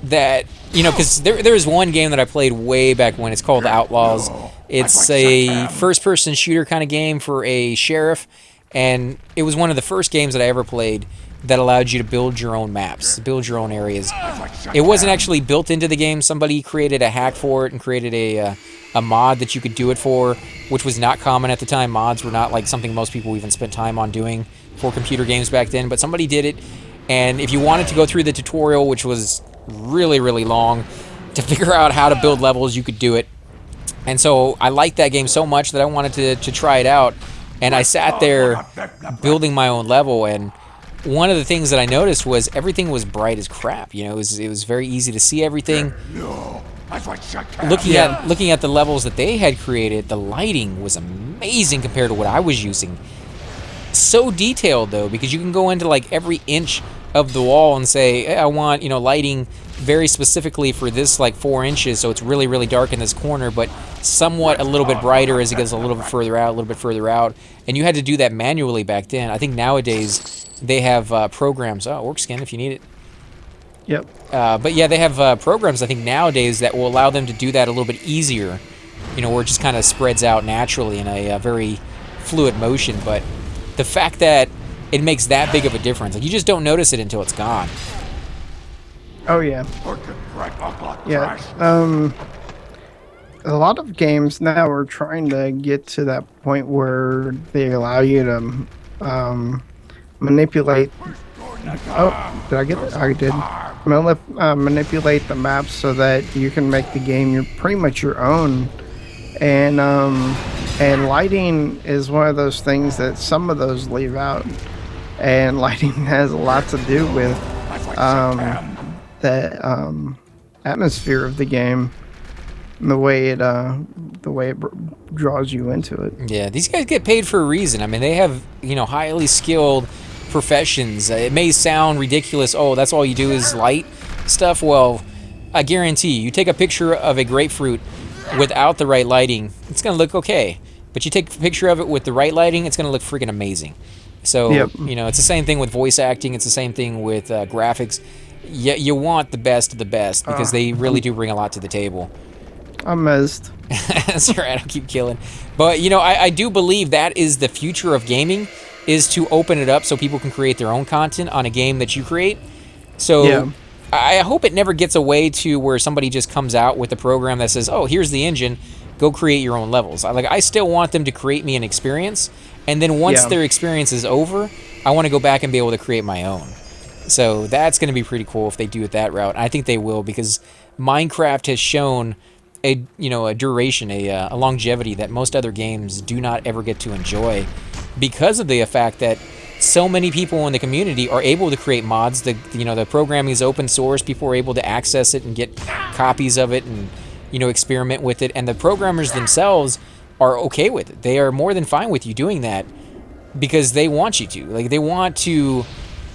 that, because there's one game that I played way back when. It's called Outlaws. It's a first-person shooter kind of game for a sheriff, and it was one of the first games that I ever played that allowed you to build your own maps, build your own areas. It wasn't actually built into the game. Somebody created a hack for it and created a mod that you could do it for, which was not common at the time. Mods were not like something most people even spent time on doing for computer games back then, but somebody did it, and if you wanted to go through the tutorial, which was really, really long, to figure out how to build levels, you could do it. And so I liked that game so much that I wanted to try it out, and I sat there building my own level, and one of the things that I noticed was everything was bright as crap. It was very easy to see everything. Looking at the levels that they had created, the lighting was amazing compared to what I was using. So detailed though, because you can go into like every inch of the wall and say, hey, I want lighting very specifically for this like 4 inches, so it's really, really dark in this corner, but somewhat a little bit brighter as it gets a little bit further out, and you had to do that manually back then. I think nowadays they have programs. Oh, orc skin if you need it. Yep. But yeah, they have programs, I think, nowadays that will allow them to do that a little bit easier, where it just kind of spreads out naturally in a very fluid motion. But the fact that it makes that big of a difference, like, you just don't notice it until it's gone. Oh, yeah. Yeah. A lot of games now are trying to get to that point where they allow you to manipulate. Oh, did I get it? I did. Manipulate the maps so that you can make the game pretty much your own. And lighting is one of those things that some of those leave out. And lighting has a lot to do with the atmosphere of the game, and the way it draws you into it. Yeah, these guys get paid for a reason. I mean, they have highly skilled professions. It may sound ridiculous. Oh, that's all you do is light stuff. Well, I guarantee you take a picture of a grapefruit without the right lighting, it's gonna look okay. But you take a picture of it with the right lighting, it's gonna look freaking amazing. So it's the same thing with voice acting. It's the same thing with graphics. You want the best of the best because they really do bring a lot to the table. I'm missed. That's right. I'll keep killing. But I do believe that is the future of gaming, is to open it up so people can create their own content on a game that you create. So I hope it never gets away to where somebody just comes out with a program that says, oh, here's the engine, go create your own levels. I still want them to create me an experience, and then once their experience is over, I want to go back and be able to create my own. So that's going to be pretty cool if they do it that route. I think they will, because Minecraft has shown a duration, a longevity that most other games do not ever get to enjoy, because of the fact that so many people in the community are able to create mods. The programming is open source. People are able to access it and get copies of it and experiment with it. And the programmers themselves are okay with it. They are more than fine with you doing that because they want you to. Like, they want to.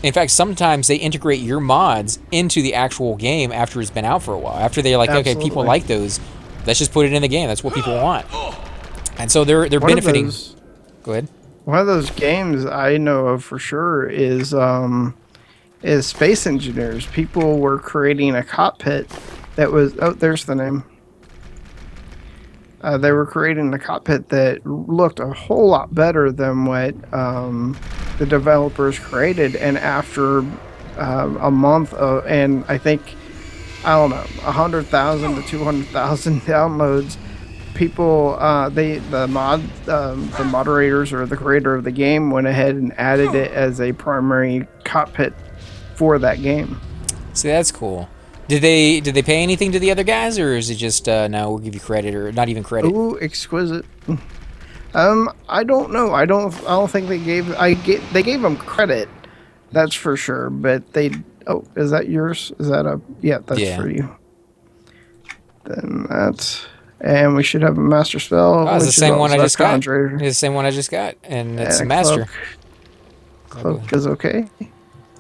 In fact, sometimes they integrate your mods into the actual game after it's been out for a while. After they're like, okay, people like those, let's just put it in the game. That's what people want. And so they're One of benefiting. those, Go ahead. one of those games I know of for sure is Space Engineers. People were creating a cockpit that was, oh, there's the name. They were creating a cockpit that looked a whole lot better than what the developers created. And after a month and I think, I don't know, 100,000 to 200,000 downloads, people, the moderators or the creator of the game went ahead and added it as a primary cockpit for that game. See, that's cool. Did they pay anything to the other guys, or is it just no, we'll give you credit, or not even credit? Ooh, exquisite. I don't know. I don't think they gave. They gave them credit. That's for sure. But they. Oh, is that yours? Is that a? Yeah, that's for you. Then that's. And we should have a master spell. Oh, it's the same one I just got. It's the same one I just got, and it's a master. Cloak is okay.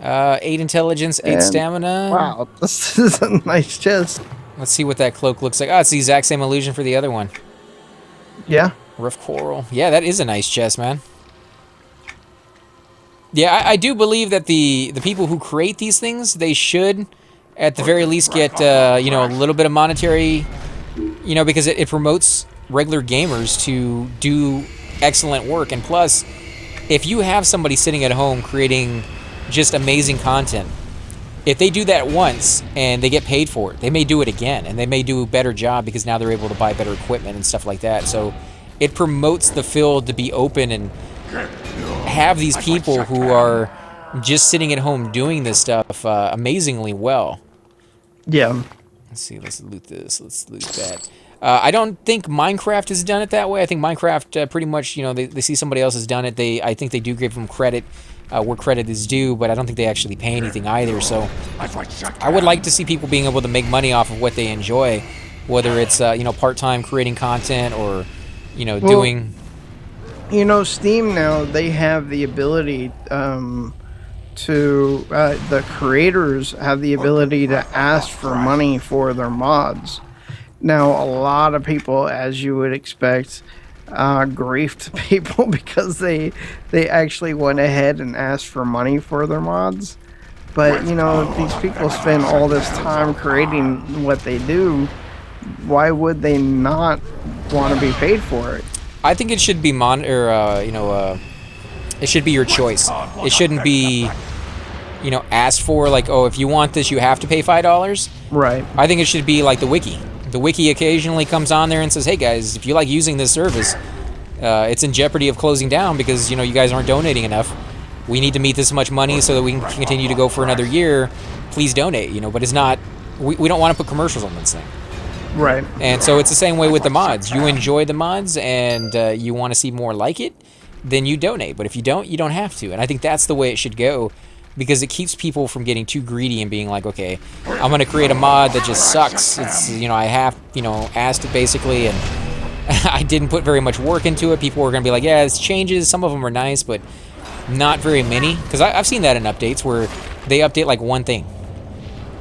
8 intelligence, 8 stamina. Wow, this is a nice chest. Let's see what that cloak looks like. Oh, it's the exact same illusion for the other one. Yeah. Rough coral. Yeah, that is a nice chest, man. Yeah, I do believe that the people who create these things, they should, at the very least, get a little bit of monetary, because it promotes regular gamers to do excellent work. And plus, if you have somebody sitting at home creating just amazing content, if they do that once and they get paid for it, they may do it again, and they may do a better job because now they're able to buy better equipment and stuff like that. So it promotes the field to be open and have these people who are just sitting at home doing this stuff amazingly well. Yeah. Let's see. Let's loot this. Let's loot that. I don't think Minecraft has done it that way. I think Minecraft pretty much, they see somebody else has done it. I think they do give them credit where credit is due, but I don't think they actually pay anything either. So I would like to see people being able to make money off of what they enjoy, whether it's part-time creating content or doing. Steam now, they have the ability the creators have the ability to ask for money for their mods. Now, a lot of people, as you would expect, griefed people because they actually went ahead and asked for money for their mods. But, these people spend all this time creating what they do. Why would they not want to be paid for it? I think it should be it should be your choice. It shouldn't be, asked for, like, oh, if you want this, you have to pay $5. Right. I think it should be like the wiki. The wiki occasionally comes on there and says, hey guys, if you like using this service, it's in jeopardy of closing down because, you guys aren't donating enough. We need to meet this much money so that we can continue to go for another year. Please donate, but it's not, we don't want to put commercials on this thing. Right. And so it's the same way with the mods. You enjoy the mods and you want to see more like it, then you donate. But if you don't have to. And I think that's the way it should go, because it keeps people from getting too greedy and being like, okay, I'm going to create a mod that just sucks. It's, I have, asked it basically, and I didn't put very much work into it. People were going to be like, yeah, it's changes. Some of them are nice, but not very many. Because I've seen that in updates where they update like one thing.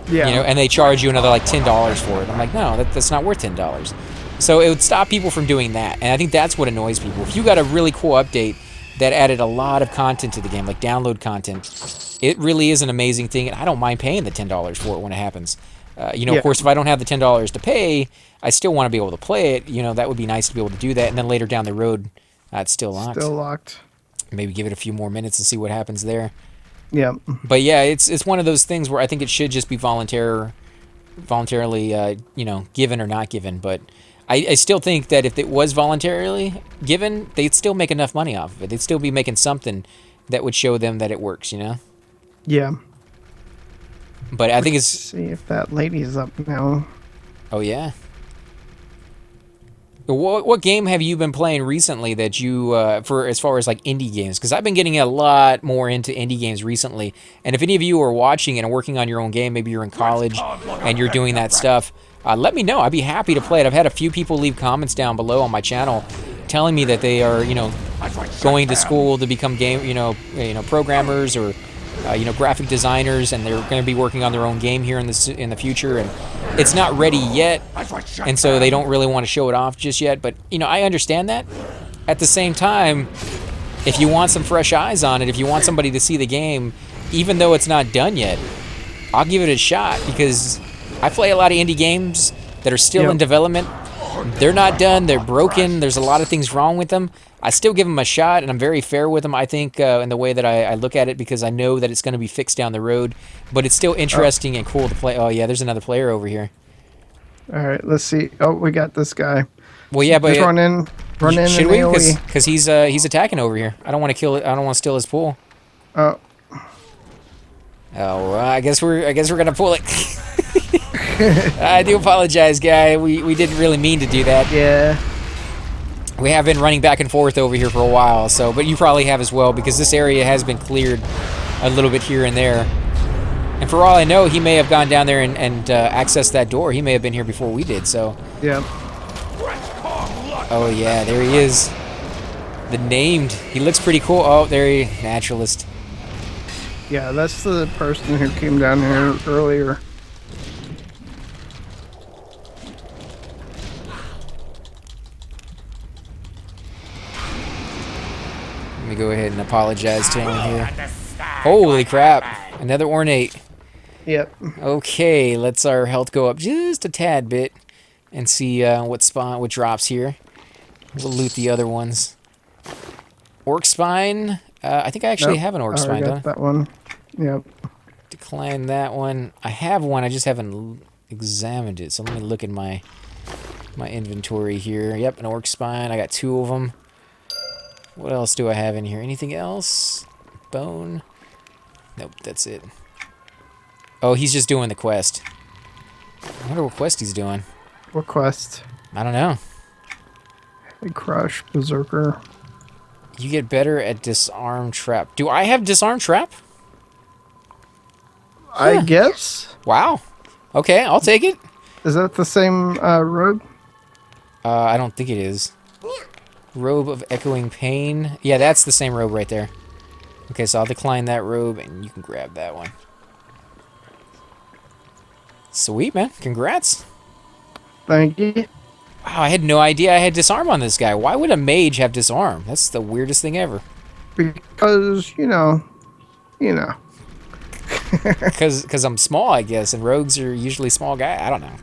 Yeah. And they charge you another like $10 for it. I'm like, no, that's not worth $10. So it would stop people from doing that. And I think that's what annoys people. If you got a really cool update that added a lot of content to the game, like download content, it really is an amazing thing. And I don't mind paying the $10 for it when it happens. Of course, if I don't have the $10 to pay, I still want to be able to play it. That would be nice to be able to do that. And then later down the road, it's still locked. Still locked. Maybe give it a few more minutes and see what happens there. Yeah. But yeah, it's one of those things where I think it should just be voluntarily, given or not given. But I still think that if it was voluntarily given, they'd still make enough money off of it. They'd still be making something that would show them that it works, Yeah. But I think it's... see if that lady's up now. Oh, yeah? What game have you been playing recently that you, for as far as like indie games? Because I've been getting a lot more into indie games recently. And if any of you are watching and working on your own game, maybe you're in college and you're doing that stuff, let me know. I'd be happy to play it. I've had a few people leave comments down below on my channel telling me that they are, going to school to become programmers or graphic designers, and they're going to be working on their own game here in the future. And it's not ready yet, and so they don't really want to show it off just yet. But, you know, I understand that. At the same time, if you want some fresh eyes on it, if you want somebody to see the game, even though it's not done yet, I'll give it a shot, because I play a lot of indie games that are still in development. They're not done. They're broken. There's a lot of things wrong with them. I still give them a shot, and I'm very fair with them, I think, in the way that I look at it, because I know that it's going to be fixed down the road. But it's still interesting and cool to play. Oh, yeah, there's another player over here. All right, let's see. Oh, we got this guy. Well, yeah, but just run in. Should we? Because he's attacking over here. I don't want to kill it. I don't want to steal his pool. Oh. Oh, I guess we're gonna pull it. I do apologize, guy. We didn't really mean to do that. Yeah. We have been running back and forth over here for a while, so, but you probably have as well, because this area has been cleared a little bit here and there. And for all I know, he may have gone down there and accessed that door. He may have been here before we did, so. Yeah. Oh, yeah, there he is. The named. He looks pretty cool. Oh, there he is. Naturalist. Yeah, that's the person who came down here earlier. Let me go ahead and apologize to him here. Holy crap. Another ornate. Yep. Okay, let's our health go up just a tad bit and see what drops here. We'll loot the other ones. Orc spine. I think I actually have an orc spine, don't I? That one. Yep. Decline that one. I have one, I just haven't examined it. So let me look in my inventory here. Yep, an orc spine. I got 2 of them. What else do I have in here? Anything else? Bone? Nope, that's it. Oh, he's just doing the quest. I wonder what quest he's doing. What quest? I don't know. Heavy Crush, Berserker. You get better at Disarm Trap. Do I have Disarm Trap? I guess. Wow. Okay, I'll take it. Is that the same robe? I don't think it is. Robe of Echoing Pain. Yeah, that's the same robe right there. Okay, so I'll decline that robe, and you can grab that one. Sweet, man. Congrats. Thank you. Wow, I had no idea I had Disarm on this guy. Why would a mage have Disarm? That's the weirdest thing ever. Because, you know. Because I'm small, I guess, and rogues are usually small guys. I don't know.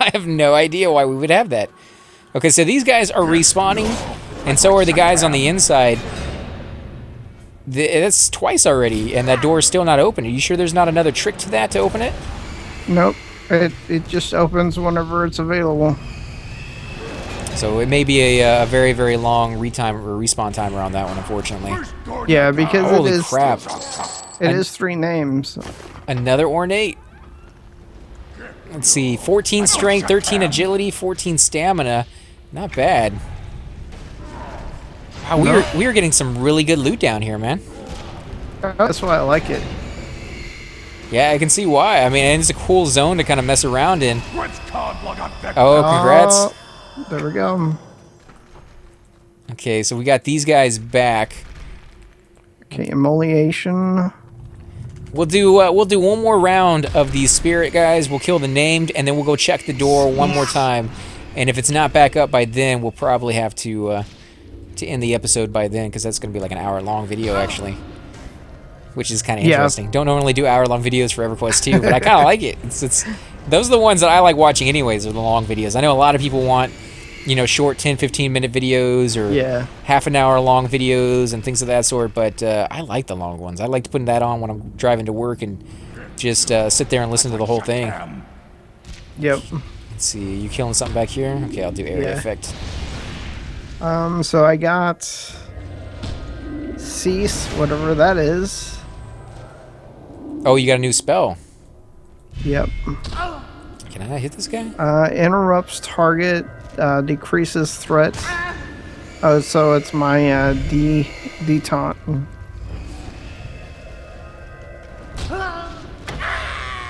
I have no idea why we would have that. Okay, so these guys are respawning, and so are the guys on the inside. That's twice already, and that door is still not open. Are you sure there's not another trick to that to open it? Nope. It just opens whenever it's available. So it may be a very, very long respawn timer on that one, unfortunately. Yeah, because Holy crap. It is 3 names. Another ornate. Let's see, 14 strength, 13 agility, 14 stamina. Not bad. Wow, we are getting some really good loot down here, man. That's why I like it. Yeah, I can see why. I mean, and it's a cool zone to kind of mess around in. Oh, congrats. There we go. Okay, so we got these guys back. Okay, immolation. We'll do one more round of these spirit guys. We'll kill the named, and then we'll go check the door one more time. And if it's not back up by then, we'll probably have to end the episode by then, because that's going to be like an hour-long video, actually. Which is kind of interesting. Don't normally do hour-long videos for EverQuest 2, but I kind of like it. Those are the ones that I like watching anyways, are the long videos. I know a lot of people want, you know, short 10, 15-minute videos or half an hour long videos and things of that sort, but I like the long ones. I like putting that on when I'm driving to work and just sit there and listen to the whole thing. Yep. Let's see, you killing something back here? Okay, I'll do area effect. So I got Cease, whatever that is. Oh, you got a new spell. Yep. Can I hit this guy? Interrupts target, decreases threat. Oh, so it's my detaunt.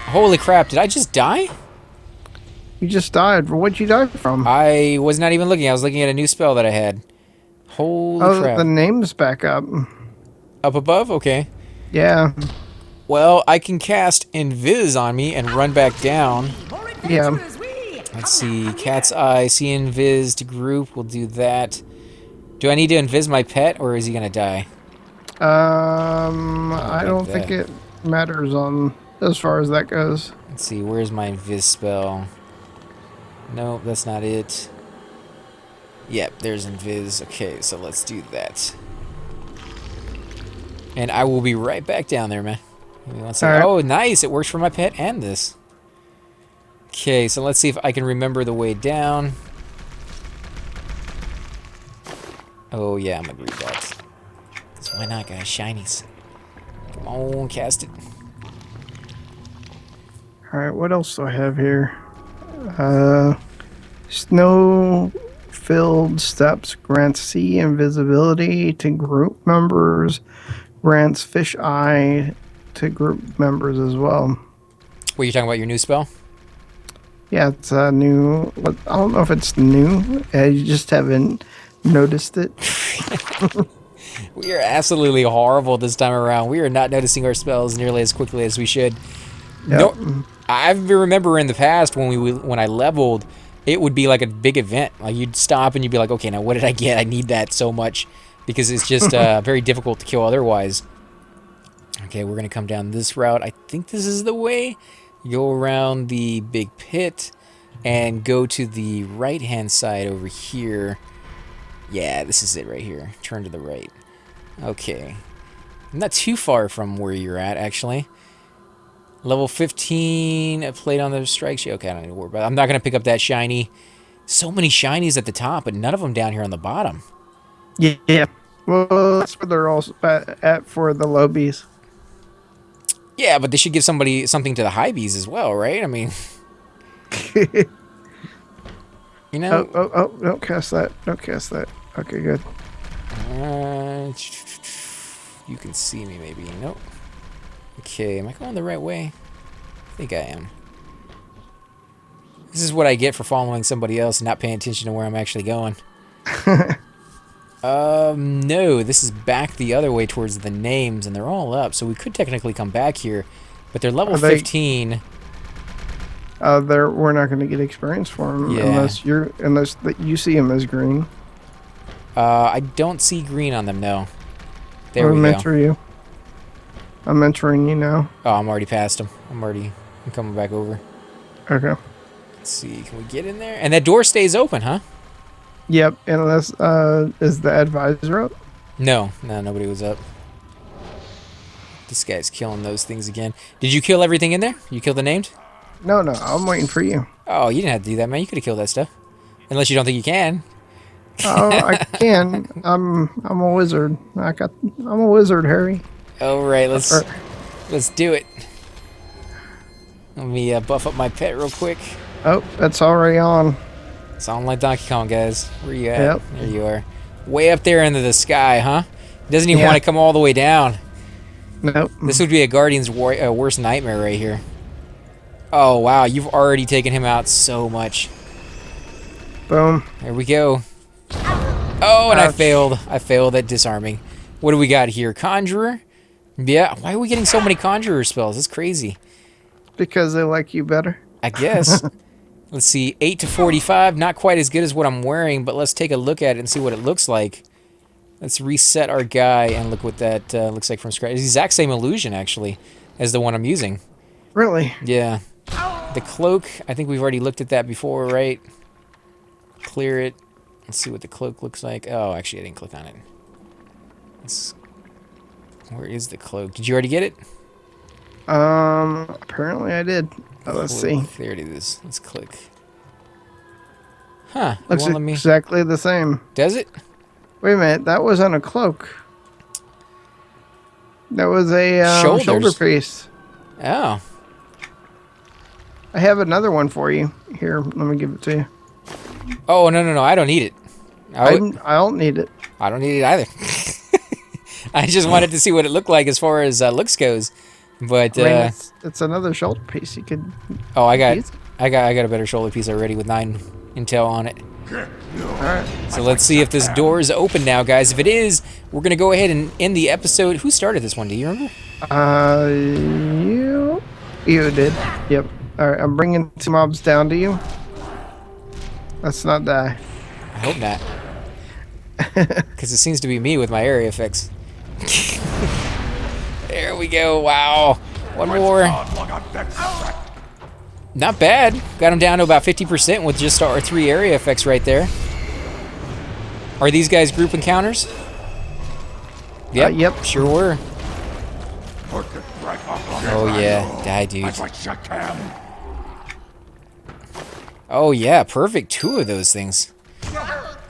Holy crap, did I just die? You just died. What'd you die from? I was not even looking. I was looking at a new spell that I had. Holy crap. The name's back up. Up above? Okay. Yeah. Well, I can cast Invis on me and run back down. Yeah. Let's see. Cat's eye. See invis to group. We'll do that. Do I need to invis my pet, or is he gonna die? Oh, I like don't think that. it matters on as far as that goes. Let's see. Where's my invis spell? Nope, that's not it. Yep, there's invis. Okay, so let's do that. And I will be right back down there, man. Give me one second. All right. Oh, nice. It works for my pet and this. Okay, so let's see if I can remember the way down. Oh, yeah, I'm going to read that. 'Cause why not, guys? Shinies. Come on, cast it. All right. What else do I have here? Snow-filled steps grants sea invisibility to group members. Grants fish eye to group members as well. What, you talking about your new spell? Yeah, it's a new. I don't know if it's new. You just haven't noticed it. We are absolutely horrible this time around. We are not noticing our spells nearly as quickly as we should. Yep. No, I remember in the past when I leveled, it would be like a big event. Like you'd stop and you'd be like, okay, now what did I get? I need that so much because it's just very difficult to kill otherwise. Okay, we're gonna come down this route. I think this is the way. Go around the big pit and go to the right-hand side over here. Yeah, this is it right here. Turn to the right. Okay. Not too far from where you're at, actually. Level 15, a plate on the strike sheet. Okay, I don't need to worry about it. I'm not going to pick up that shiny. So many shinies at the top, but none of them down here on the bottom. Yeah. Well, that's where they're all at for the lobies. Yeah, but they should give somebody something to the high bees as well, right? I mean, you know. Oh! Don't cast that. Don't cast that. Okay, good. You can see me, maybe. Nope. Okay, am I going the right way? I think I am. This is what I get for following somebody else and not paying attention to where I'm actually going. No, this is back the other way towards the names, and they're all up, so we could technically come back here, but they're level 15. We're not going to get experience for them unless you see them as green. I don't see green on them, no. There I'll we mentor go. you. I'm entering you now. Oh, I'm already past them. I'm coming back over. Okay. Let's see, can we get in there? And that door stays open, huh? Yep, unless, is the advisor up? No, nobody was up. This guy's killing those things again. Did you kill everything in there? You killed the named? No, I'm waiting for you. Oh, you didn't have to do that, man. You could have killed that stuff. Unless you don't think you can. Oh, I can. I'm a wizard. I'm a wizard, Harry. All right, let's do it. Let me buff up my pet real quick. Oh, that's already on. Sound like Donkey Kong, guys. Where you at? Yep. There you are. Way up there into the sky, huh? Doesn't even want to come all the way down. Nope. This would be a Guardian's worst nightmare right here. Oh, wow. You've already taken him out so much. Boom. There we go. Oh, and I failed. I failed at disarming. What do we got here? Conjurer? Yeah. Why are we getting so many Conjurer spells? It's crazy. Because they like you better. I guess. Let's see. 8 to 45. Not quite as good as what I'm wearing, but let's take a look at it and see what it looks like. Let's reset our guy and look what that looks like from scratch. It's the exact same illusion, actually, as the one I'm using. Really? Yeah. The cloak, I think we've already looked at that before, right? Clear it. Let's see what the cloak looks like. Oh, actually, I didn't click on it. Where is the cloak? Did you already get it? Apparently I did. Let's see. There it is. Let's click. Huh. Looks exactly the same. Does it? Wait a minute. That wasn't a cloak. That was a shoulder piece. Oh. I have another one for you. Here, let me give it to you. Oh, no. I don't need it. I don't need it. I don't need it either. I just wanted to see what it looked like as far as looks goes. But I mean, it's another shoulder piece. You could. Oh, I got a better shoulder piece already with 9 intel on it. All right. So let's see if this door is open now, guys. If it is, we're gonna go ahead and end the episode. Who started this one? Do you remember? You did. Yep. Alright, I'm bringing 2 mobs down to you. Let's not die. I hope not. Because it seems to be me with my area effects. There we go. Wow. One more. Not bad. Got him down to about 50% with just our 3 area effects right there. Are these guys group encounters? Yep. Yep. Sure were. Oh yeah. Die, dude. Oh yeah. Perfect. 2 of those things.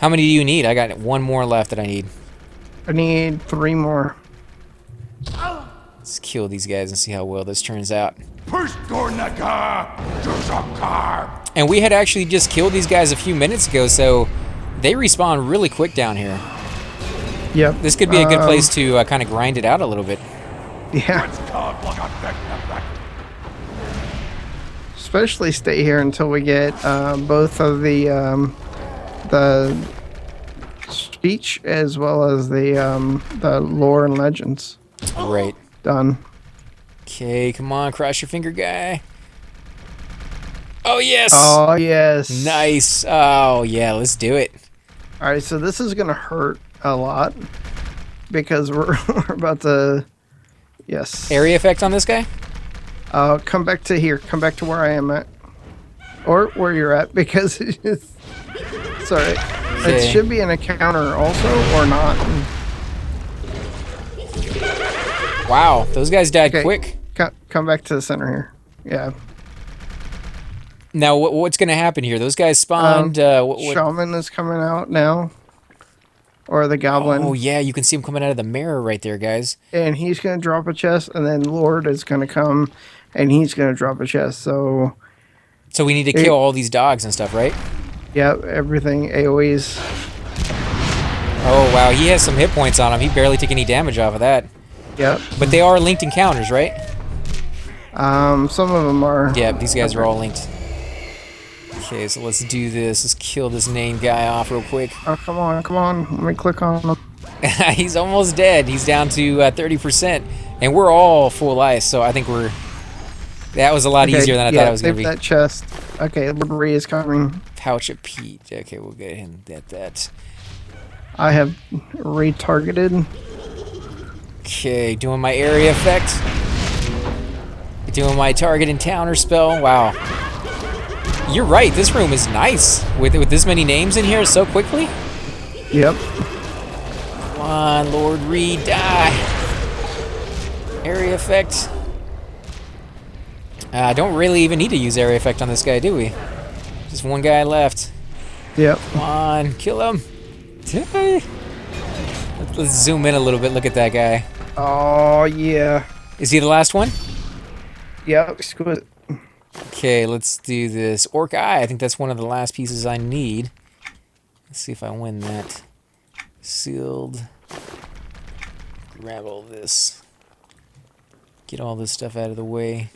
How many do you need? I got 1 more left that I need. I need 3 more. Let's kill these guys and see how well this turns out. And we had actually just killed these guys a few minutes ago, so they respawn really quick down here. Yep. This could be a good place to kind of grind it out a little bit. Yeah. Especially stay here until we get both of the speech as well as the lore and legends. Right. Done. Okay, come on, cross your finger, guy. Oh, yes! Oh, yes. Nice. Oh, yeah, let's do it. Alright, so this is going to hurt a lot because we're about to... Yes. Area effect on this guy? Come back to here. Come back to where I am at. Or where you're at, because it's... Sorry. Okay. It should be an encounter also, or not. Wow, those guys died quick. Come back to the center here. Yeah. Now, what's going to happen here? Those guys spawned... Shaman is coming out now. Or the goblin. Oh, yeah, you can see him coming out of the mirror right there, guys. And he's going to drop a chest, and then Lord is going to come, and he's going to drop a chest, so... So we need to kill all these dogs and stuff, right? Yep, everything, AoEs. Oh, wow, he has some hit points on him. He barely took any damage off of that. Yep. But they are linked encounters, right? Some of them are... Yeah, these guys are all linked. Okay, so let's do this. Let's kill this name guy off real quick. Oh, come on, come on. Let me click on him. He's almost dead. He's down to 30%. And we're all full life, so I think we're... That was a lot easier than I thought it was going to be. That chest. Okay, Lord Ree is coming. Pouch of Pete. Okay, we'll get him at that. I have retargeted. Okay, doing my area effect. Doing my target encounter spell. Wow. You're right, this room is nice. With this many names in here so quickly. Yep. Come on, Lord Reed, die. Area effect. I don't really even need to use area effect on this guy, do we? Just 1 guy left. Yep. Come on, kill him. Let's zoom in a little bit. Look at that guy. Oh, yeah. Is he the last one? Yep, exquisite. Okay, let's do this. Orc Eye, I think that's one of the last pieces I need. Let's see if I win that. Sealed. Grab all this. Get all this stuff out of the way.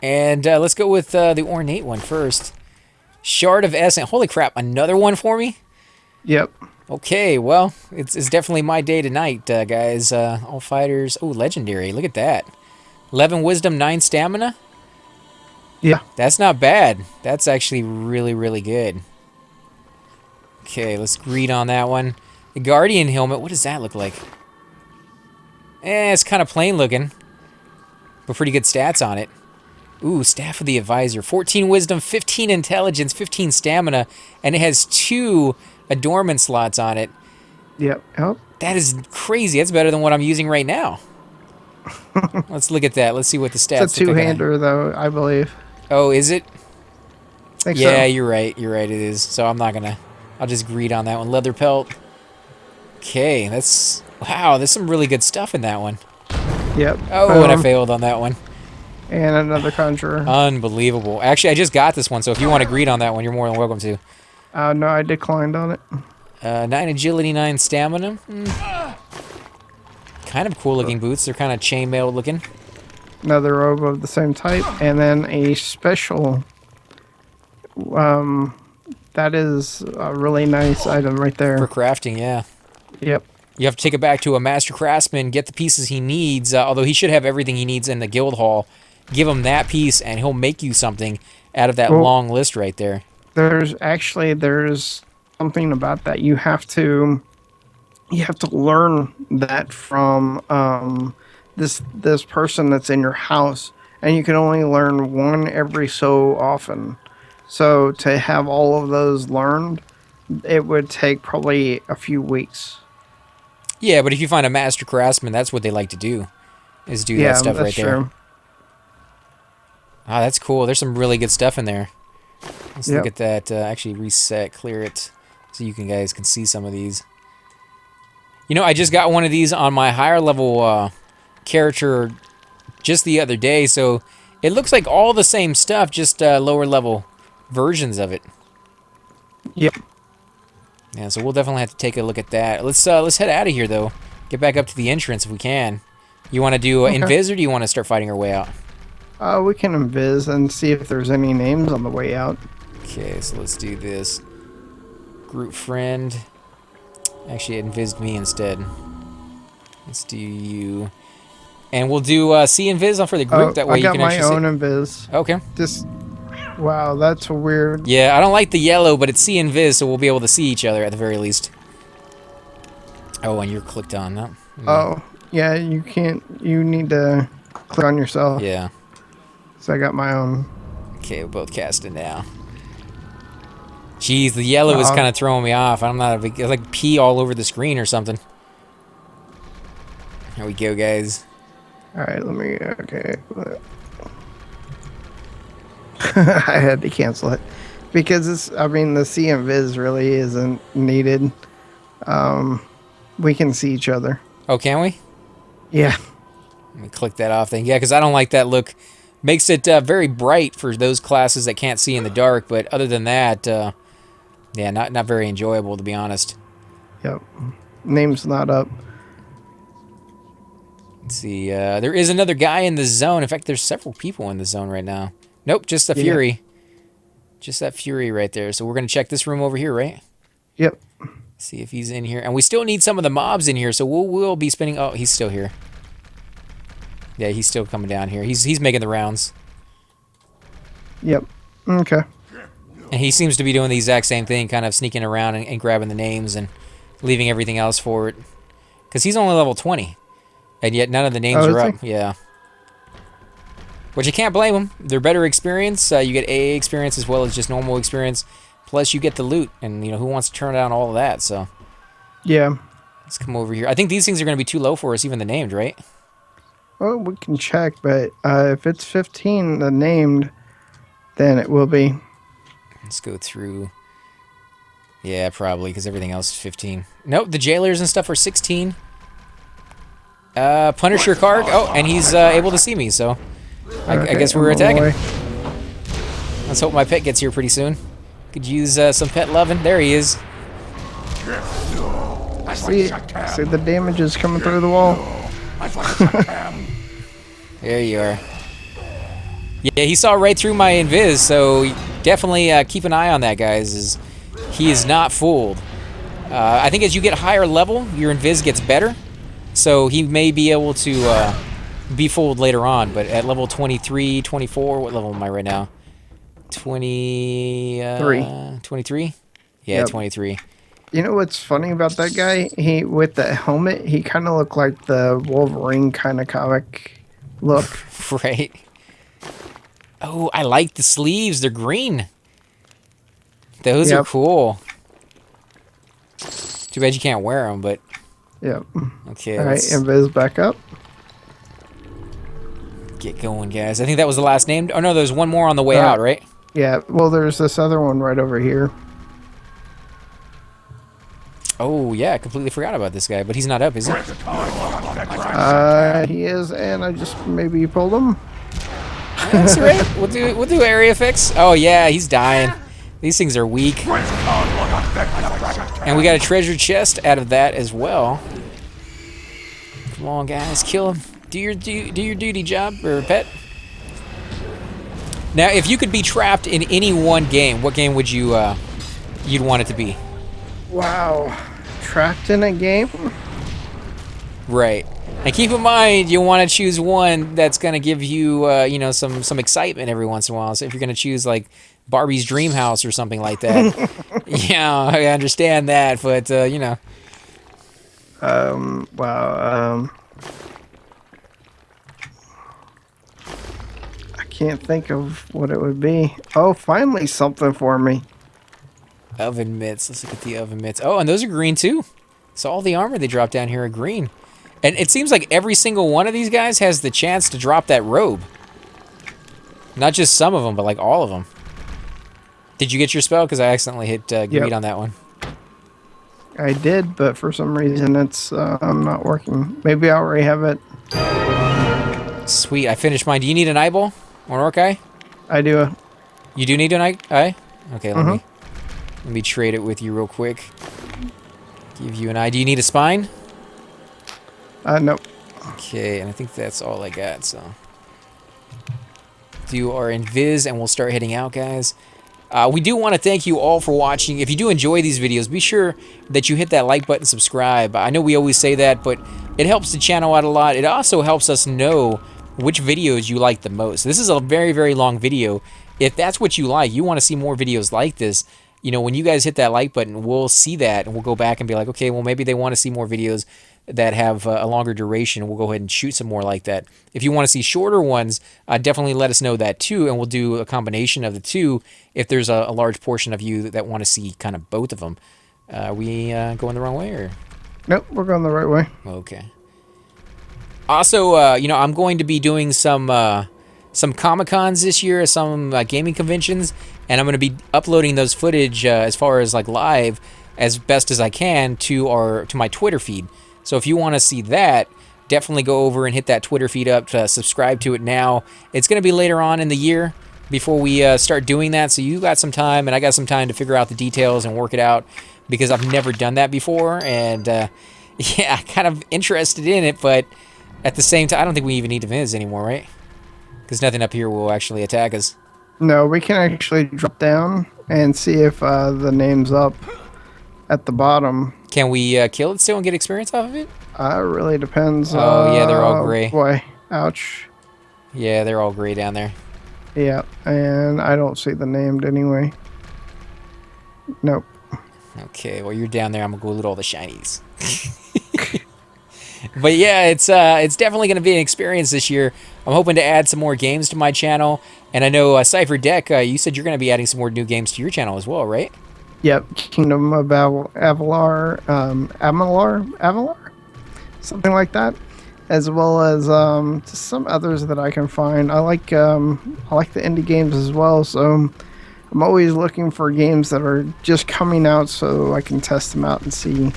And let's go with the ornate one first. Shard of Essence. Holy crap, another one for me? Yep. Okay, well, it's definitely my day tonight, guys. All fighters. Oh, legendary. Look at that. 11 wisdom, 9 stamina. Yeah. That's not bad. That's actually really, really good. Okay, let's greed on that one. The Guardian helmet, what does that look like? It's kind of plain looking, but pretty good stats on it. Ooh, Staff of the Advisor. 14 wisdom, 15 intelligence, 15 stamina, and it has 2 adornment slots on it. Yep. Yep. That is crazy. That's better than what I'm using right now. Let's look at that. Let's see what the stats It's a two-hander, though, I believe. Oh, is it? I think Yeah, so. you're right. You're right, it is. So I'm not gonna... I'll just greed on that one. Leather pelt. Okay, that's... Wow, there's some really good stuff in that one. Yep. Oh, and I failed on that one. And another conjurer. Unbelievable. Actually, I just got this one, so if you want to greed on that one, you're more than welcome to. No, I declined on it. 9 agility, 9 stamina. Kind of cool looking boots. They're kind of chainmail looking. Another robe of the same type. And then a special... that is a really nice item right there. For crafting, yeah. Yep. You have to take it back to a master craftsman, get the pieces he needs, although he should have everything he needs in the guild hall, give him that piece, and he'll make you something out of that Well, long list right there. there's something about that. You have to learn that from this person that's in your house, and you can only learn one every so often. So to have all of those learned, it would take probably a few weeks. Yeah, but if you find a master craftsman, that's what they like to do, is do that Yeah, stuff that's right there. true. Ah, that's cool. There's some really good stuff in there. Let's look Yep. at that. Actually, reset, clear it, so you guys can see some of these. You know, I just got one of these on my higher level character just the other day, so it looks like all the same stuff, just lower level versions of it. Yep. Yeah, so we'll definitely have to take a look at that. Let's head out of here though. Get back up to the entrance if we can. You want to do Okay. invis, or do you want to start fighting our way out? We can invis and see if there's any names on the way out. Okay, so let's do this. Group friend. Actually, it invised me instead. Let's do you. And we'll do see invis for the group. That way I you got can my actually own see. invis. Okay. Just wow, that's weird. Yeah, I don't like the yellow, but it's see invis, so we'll be able to see each other at the very least. Oh, and you're clicked on that. Oh, yeah, you can't. You need to click on yourself. Yeah. So I got my own. Okay, we're both casting now. Jeez, the yellow is kind of throwing me off. I'm not a big, it's like pee all over the screen or something. Here we go, guys. All right, let me. Okay. I had to cancel it because it's. I mean, the see and viz really isn't needed. We can see each other. Oh, can we? Yeah. Let me click that off then. Yeah, because I don't like that look. Makes it very bright for those classes that can't see in the dark. But other than that, yeah, not very enjoyable, to be honest. Yep. Name's not up. Let's see. There is another guy in the zone. In fact, there's several people in the zone right now. Nope, just the Fury. Just that Fury right there. So we're going to check this room over here, right? Yep. See if he's in here. And we still need some of the mobs in here, so we'll be spinning... Oh, he's still here. Yeah, he's still coming down here. He's making the rounds. Yep. Okay. And he seems to be doing the exact same thing, kind of sneaking around and grabbing the names and leaving everything else for it. Because he's only level 20. And yet none of the names are up. Yeah. Which you can't blame them. They're better experience. You get AA experience as well as just normal experience. Plus you get the loot. And, you know, who wants to turn down all of that? So, Yeah. let's come over here. I think these things are going to be too low for us, even the named, right? Well, we can check, but if it's 15, the named, then it will be. Let's go through. Yeah, probably, because everything else is 15. Nope, the jailers and stuff are 16. Punisher Karg. Oh, and he's able to see me, so I guess we're attacking. Let's hope my pet gets here pretty soon. Could use some pet loving. There he is. See the damage is coming through the wall. There you are. Yeah, he saw right through my invis, so definitely keep an eye on that, guys. He is not fooled. I think as you get higher level, your invis gets better, so he may be able to be fooled later on. But at level 23, 24, what level am I right now? 23? Yeah, Yep. 23. You know what's funny about that guy? He with the helmet, he kind of looked like the Wolverine kind of comic look. Right. Oh, I like the sleeves. They're green. Those are cool. Too bad you can't wear them, but... Yep. Okay, All right, let's invis back up. get going, guys. I think that was the last name. Oh, no, there's one more on the way out, right? Yeah, well, there's this other one right over here. Oh, yeah, I completely forgot about this guy, but he's not up, is he? He is, and I just maybe pulled him. That's right. We'll do area fix. Oh, yeah, he's dying. These things are weak. And we got a treasure chest out of that as well. Come on, guys, kill him. Do your duty job, or pet. Now, if you could be trapped in any one game, what game would you you'd want it to be? Wow, trapped in a game? Right. And keep in mind, you want to choose one that's going to give you, you know, some excitement every once in a while. So if you're going to choose like Barbie's Dream House or something like that, yeah, I understand that, but you know. Wow. I can't think of what it would be. Oh, finally something for me. Oven mitts. Let's look at the oven mitts. Oh, and those are green too. So all the armor they drop down here are green. And it seems like every single one of these guys has the chance to drop that robe. Not just some of them, but like all of them. Did you get your spell? Because I accidentally hit green on that one. I did, but for some reason it's not working. Maybe I already have it. Sweet, I finished mine. Do you need an eyeball or an orc eye? I do. You do need an eye? Okay, let me trade it with you real quick. Give you an eye. Do you need a spine? Nope. Okay, and I think that's all I got, so. Do our invis, and we'll start heading out, guys. We do want to thank you all for watching. If you do enjoy these videos, be sure that you hit that like button, subscribe. I know we always say that, but it helps the channel out a lot. It also helps us know which videos you like the most. This is a very, very long video. If that's what you like, you want to see more videos like this, you know, when you guys hit that like button, we'll see that, and we'll go back and be like, okay, well, maybe they want to see more videos that have a longer duration. We'll go ahead and shoot some more like that. If you want to see shorter ones, definitely let us know that too, and we'll do a combination of the two if there's a large portion of you that want to see kind of both of them. We going the wrong way, or? Nope, we're going the right way. Okay. Also, you know, I'm going to be doing some Comic-Cons this year, some gaming conventions, and I'm going to be uploading those footage as far as like live as best as I can to my Twitter feed. So if you want to see that, definitely go over and hit that Twitter feed up to subscribe to it now. It's going to be later on in the year before we start doing that, so you got some time, and I got some time to figure out the details and work it out, because I've never done that before, and yeah, kind of interested in it, but at the same time, I don't think we even need to viz anymore, right? Because nothing up here will actually attack us. No, we can actually drop down and see if the name's up at the bottom. Can we kill it still and get experience off of it? Really depends. Oh, yeah, they're all gray. Boy, ouch. Yeah, they're all gray down there. Yeah, and I don't see the named anyway. Nope. Okay, well, you're down there. I'm going to go loot all the shinies. But yeah, it's definitely going to be an experience this year. I'm hoping to add some more games to my channel. And I know, Cypher Deck, you said you're going to be adding some more new games to your channel as well, right? Yep, Kingdom of Avalar, something like that, as well as just some others that I can find. I like the indie games as well, so I'm always looking for games that are just coming out so I can test them out and see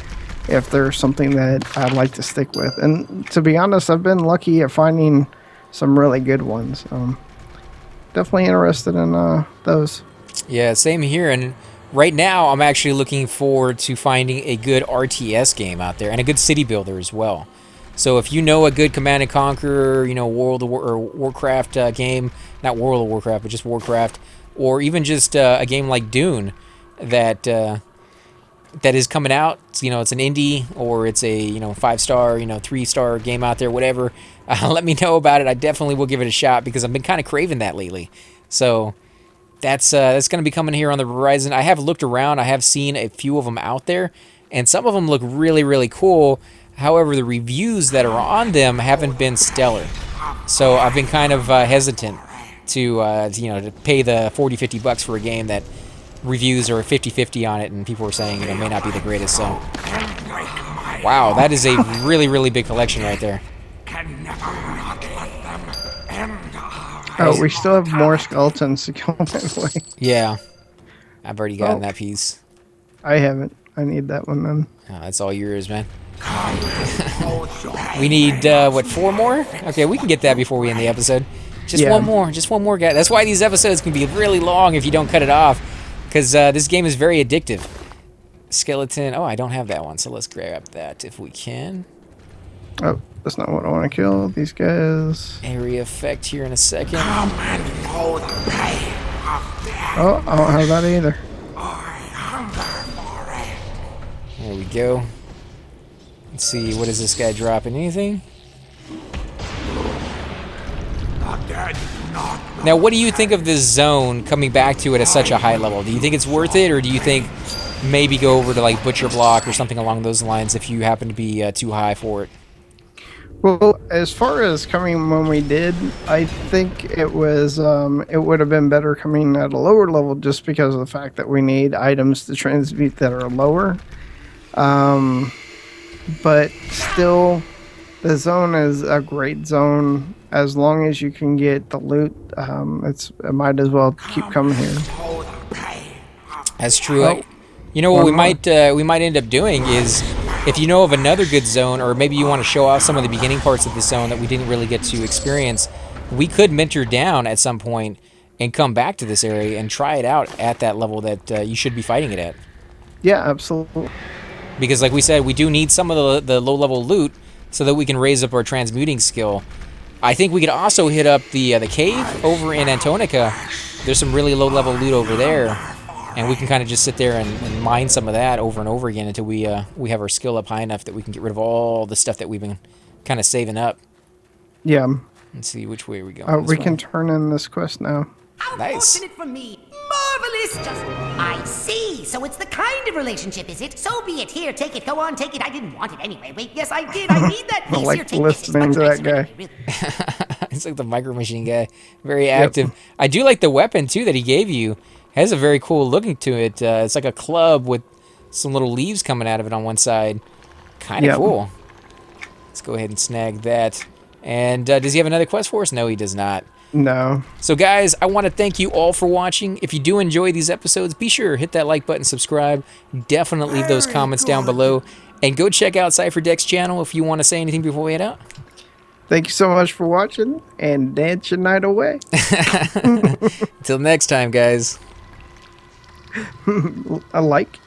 if there's something that I'd like to stick with. And to be honest, I've been lucky at finding some really good ones. Definitely interested in those. Yeah, same here. And right now, I'm actually looking forward to finding a good RTS game out there and a good city builder as well. So if you know a good Command and Conquer, you know, Warcraft game, not World of Warcraft, but just Warcraft, or even just a game like Dune that is coming out, you know, it's an indie or it's a, you know, 5-star, you know, 3-star game out there, whatever, let me know about it. I definitely will give it a shot because I've been kind of craving that lately. So that's going to be coming here on the horizon. I have looked around. I have seen a few of them out there, and some of them look really, really cool. However, the reviews that are on them haven't been stellar. So I've been kind of hesitant to, you know, to pay the $40-50 for a game that reviews are 50-50 on it, and people are saying, you know, may not be the greatest. So, wow, that is a really, really big collection right there. Oh, we still have more skeletons to go that way. Yeah, I've already gotten that piece. I haven't. I need that one then. Oh, that's all yours, man. We need, what, 4 more? Okay, we can get that before we end the episode. Just one more, guy. That's why these episodes can be really long if you don't cut it off, because this game is very addictive. Skeleton. Oh, I don't have that one, so let's grab that if we can. Oh, that's not what I want to kill. These guys. Area effect here in a second. Oh, I don't have that either. There we go. Let's see, what is this guy dropping? Anything? Now, what do you think of this zone coming back to it at such a high level? Do you think it's worth it, or do you think maybe go over to like Butcher Block or something along those lines if you happen to be too high for it? Well, as far as coming when we did, I think it was it would have been better coming at a lower level just because of the fact that we need items to transmute that are lower. But still, the zone is a great zone as long as you can get the loot. It might as well keep coming here. That's true. Oh, You know what one we might end up doing is, if you know of another good zone, or maybe you want to show off some of the beginning parts of the zone that we didn't really get to experience, we could mentor down at some point and come back to this area and try it out at that level that you should be fighting it at. Yeah, absolutely. Because like we said, we do need some of the low-level loot so that we can raise up our transmuting skill. I think we could also hit up the cave over in Antonica. There's some really low-level loot over there, and we can kind of just sit there and mine some of that over and over again until we have our skill up high enough that we can get rid of all the stuff that we've been kind of saving up. Yeah. Let's see, which way are we going? We can turn in this quest now. How Nice. fortunate for me. Marvelous. Just, I see. So it's the kind of relationship, is it? So be it. Here, take it. Go on, take it. I didn't want it anyway. Wait, yes, I did. I need that piece. like Here, take this. It's listening much to that nicer guy. anyway, really. It's like the Micro Machine guy. Very active. I do like the weapon, too, that he gave you. It has a very cool looking to it. It's like a club with some little leaves coming out of it on one side. Kind of cool. Let's go ahead and snag that. And does he have another quest for us? No, he does not. No. So guys, I want to thank you all for watching. If you do enjoy these episodes, be sure to hit that like button, subscribe, definitely leave those comments down below, and go check out Cypher Deck's channel if you want to say anything before we head out. Thank you so much for watching, and dance your night away. Until next time, guys. I like.